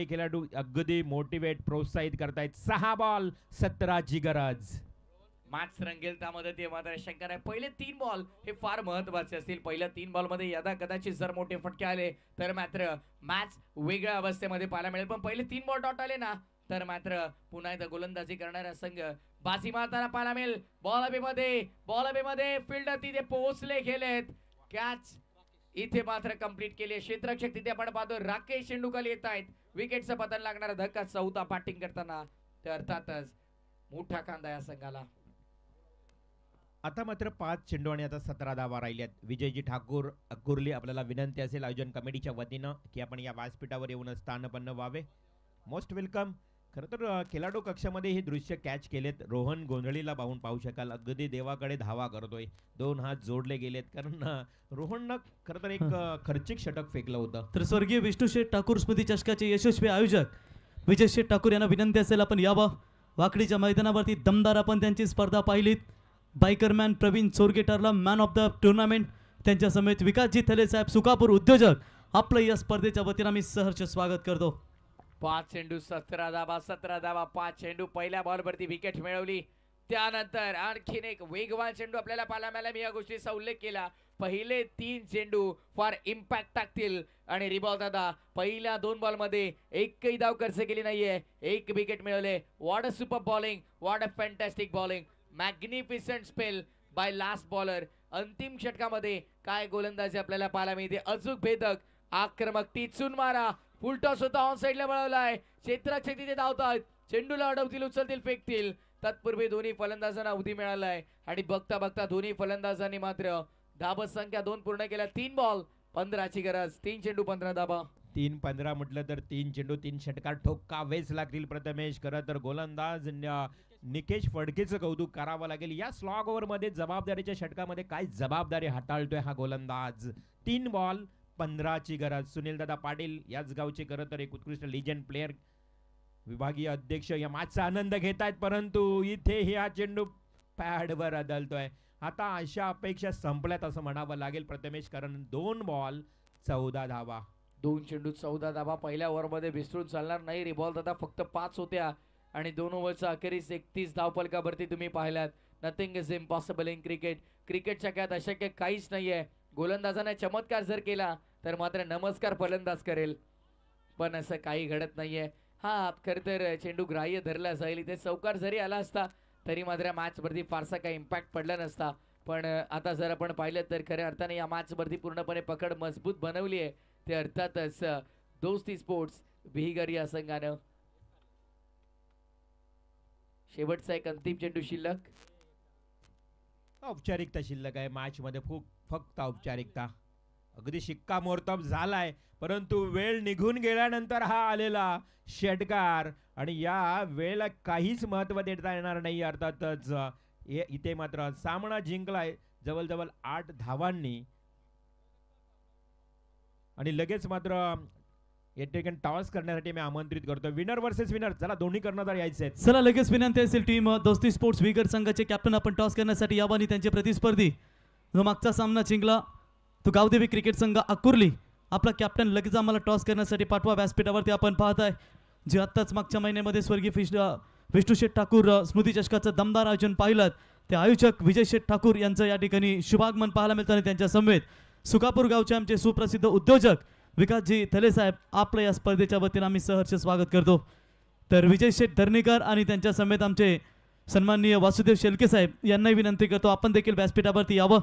खेळाडू अगदी मोटिवेट प्रोत्साहित करतायत. 6 बॉल 17ची गरज. मॅच रंगेल त्यामध्ये ते मात्र शंका नाही. पहिले 3 बॉल हे फार महत्वाचे असतील. पहिल्या 3 बॉल मध्ये यदा कदाचित जर मोठे फटके आले तर मात्र मॅच वेगळ्या अवस्थेमध्ये पाहायला मिळेल, पण पहिले 3 बॉल डॉट आले ना तर मात्र पुन्हा एकदा गोलंदाजी करणारा संघ बाजी मारताना पाहायला मिळेल. बॉल मध्ये फिल्डर तिथे पोहोचले गेलेत. कॅच इथे मात्र कंप्लीट केली. क्षेत्ररक्षक तिथे आपण पाहतो राकेश शेंडूकाल येत आहेत. विकेटचं पतन लागणारा धक्का 4था बॅटिंग करताना, ते अर्थातच मोठा कांदा या संघाला. आता मात्र 5 चेंडू आणि आता 17 धावा राहिल्यात. विजयजी ठाकूर अकुर्ली आपल्याला विनंती असेल आयोजन कमिटीच्या वतीनं की आपण या व्यासपीठावर येऊन स्थानपन्न व्हावे. Most welcome. खरं तर खेळाडू कक्षामध्ये हे दृश्य कॅच केलेत. रोहन गोंधळीला पाहू शकाल, अगदी देवाकडे धावा करतोय. 2 हात जोडले गेलेत, कारण रोहननं खरं तर एक खर्चिक षटक फेकलं होतं. तर स्वर्गीय विष्णू शेठ ठाकूर स्मृती चषकाचे यशस्वी आयोजक विजय शेठ ठाकूर यांना विनंती असेल आपण यावं. वाकडीच्या मैदानावरती दमदार आपण त्यांची स्पर्धा पाहिलीत. बायकरमॅन प्रवीण चोरगे ठरला मॅन ऑफ द टुर्नामेंट. त्यांच्या समेत विकासजी थले साहेब सुकापूर उद्योजक आपलं या स्पर्धेच्या वतीनं मी सहर्ष स्वागत करतो. 5 चेंडू 17 धावा 5 चेंडू. पहिल्या बॉलवरती विकेट मिळवली, त्यानंतर आणखीन एक वेगवान चेंडू आपल्याला पाहायला मिळाला. मी या गोष्टीचा उल्लेख केला. पहिले 3 चेंडू फार इम्पॅक्ट टाकतील आणि रिबॉल दादा पहिल्या 2 बॉलमध्ये एकही धाव खर्च केली नाहीये, 1 विकेट मिळवले. What a super bowling, what a fantastic bowling, magnificent spell by last bowler. अंतिम षटकामध्ये काय गोलंदाजी आपल्याला पाहायला मिळते. अचूक भेदक आक्रमक टिचून मारा. फुल टॉस होता, ऑन साइडला वळवलाय. क्षेत्ररक्षक तिथे धावतात, चेंडूला अडवतील, उचलतील, फेकतील. तत्पूर्वी दोन्ही फलंदाजांना अवधी मिळालाय आणि बघता बघता दोन्ही फलंदाजांनी मात्र धाबा संख्या 2 पूर्ण केल्या. 3 बॉल 15ची गरज. 3 चेंडू 15 धाबा. 3-15 म्हटलं तर 3 चेंडू 3 षटकार ठोकावेच लागतील प्रथमेश. खरं तर गोलंदाज निकेश फडकेचं कौतुक करावं लागेल. या स्लॉग ओव्हर मध्ये जबाबदारीच्या षटकामध्ये काय जबाबदारी हाताळतोय हा गोलंदाज. 3 बॉल 15ची गरज. सुनील दादा पाटील याच गावचे खरं तर एक उत्कृष्ट लिजंड प्लेअर, विभागीय अध्यक्ष या मॅचचा आनंद घेत आहेत, परंतु इथे हा चेंडू पॅडवर अदलतोय. आता अशा अपेक्षा संपल्यात असं म्हणावं लागेल प्रथमेश, कारण 2 बॉल 14 धावा. 2 चेंडू 14 धावा. पहिल्या ओव्हरमध्ये विसरून चालणार नाही. रिबॉल दादा फक्त 5 होत्या आणि 2 ओव्हरचा अखेरीस 31 धावफलकावरती तुम्ही पाहिलात. Nothing is impossible in cricket. क्रिकेटच्या खेळात अशक्य काहीच नाहीये. गोलंदाजाने चमत्कार जर केला तर मात्र नमस्कार फलंदाज करेल, पण असं काही घडत नाहीये. हा खरं तर चेंडू ग्राह्य धरला जाईल. इथे चौकार जरी आला असता तरी मात्र मॅच वरती फारसा काही इम्पॅक्ट पडला नसता. पण आता जर आपण पाहिलं तर खऱ्या अर्थाने या मॅच वरती पूर्णपणे पकड मजबूत बनवली आहे. ते अर्थातच दोस्ती स्पोर्ट्स बिहीगर या संघानं. शेवटचा एक अंतिम चेंडू शिल्लक. औपचारिकता शिल्लक आहे मॅच मध्ये, फक्त औपचारिकता. अगदी शिक्कामोर्तब झालाय, परंतु वेळ निघून गेल्यानंतर हा आलेला षटकार आणि या वेळेला काहीच महत्व देता येणार नाही. अर्थातच इथे मात्र सामना जिंकलाय जवळजवळ 8 धावांनी आणि लगेच मात्र या ठिकाणी टॉस करण्यासाठी मी आमंत्रित करतो. विनर वर्सेस विनर, चला दोन्ही कर्णधार यायचे आहेत. चला लगेच विनंती असेल टीम दोस्ती स्पोर्ट्स बिगर संघाचे कॅप्टन आपण टॉस करण्यासाठी यावं आणि त्यांचे प्रतिस्पर्धी जो मागचा सामना जिंकला तो गावदेवी क्रिकेट संघ अकुर्ली. आपला कॅप्टन लगेच आम्हाला टॉस करण्यासाठी पाठवा. व्यासपीठावरती आपण पाहताय जे आत्ताच मागच्या महिन्यामध्ये स्वर्गीय विष्णू शेठ ठाकूर स्मृती चषकाचं दमदार आयोजन पाहिलं. ते आयोजक विजय शेठ ठाकूर यांचं या ठिकाणी शुभागमन पाहायला मिळतं आणि त्यांच्या समवेत सुकापूर गावचे आमचे सुप्रसिद्ध उद्योजक विकासजी थले साहेब आपलं या स्पर्धेच्या वतीनं आम्ही सहर्ष स्वागत करतो. तर विजय शेठ धर्णीकर आणि त्यांच्या समेत आमचे सन्माननीय वासुदेव शेलके साहेब यांनाही विनंती करतो आपण देखील व्यासपीठावरती यावं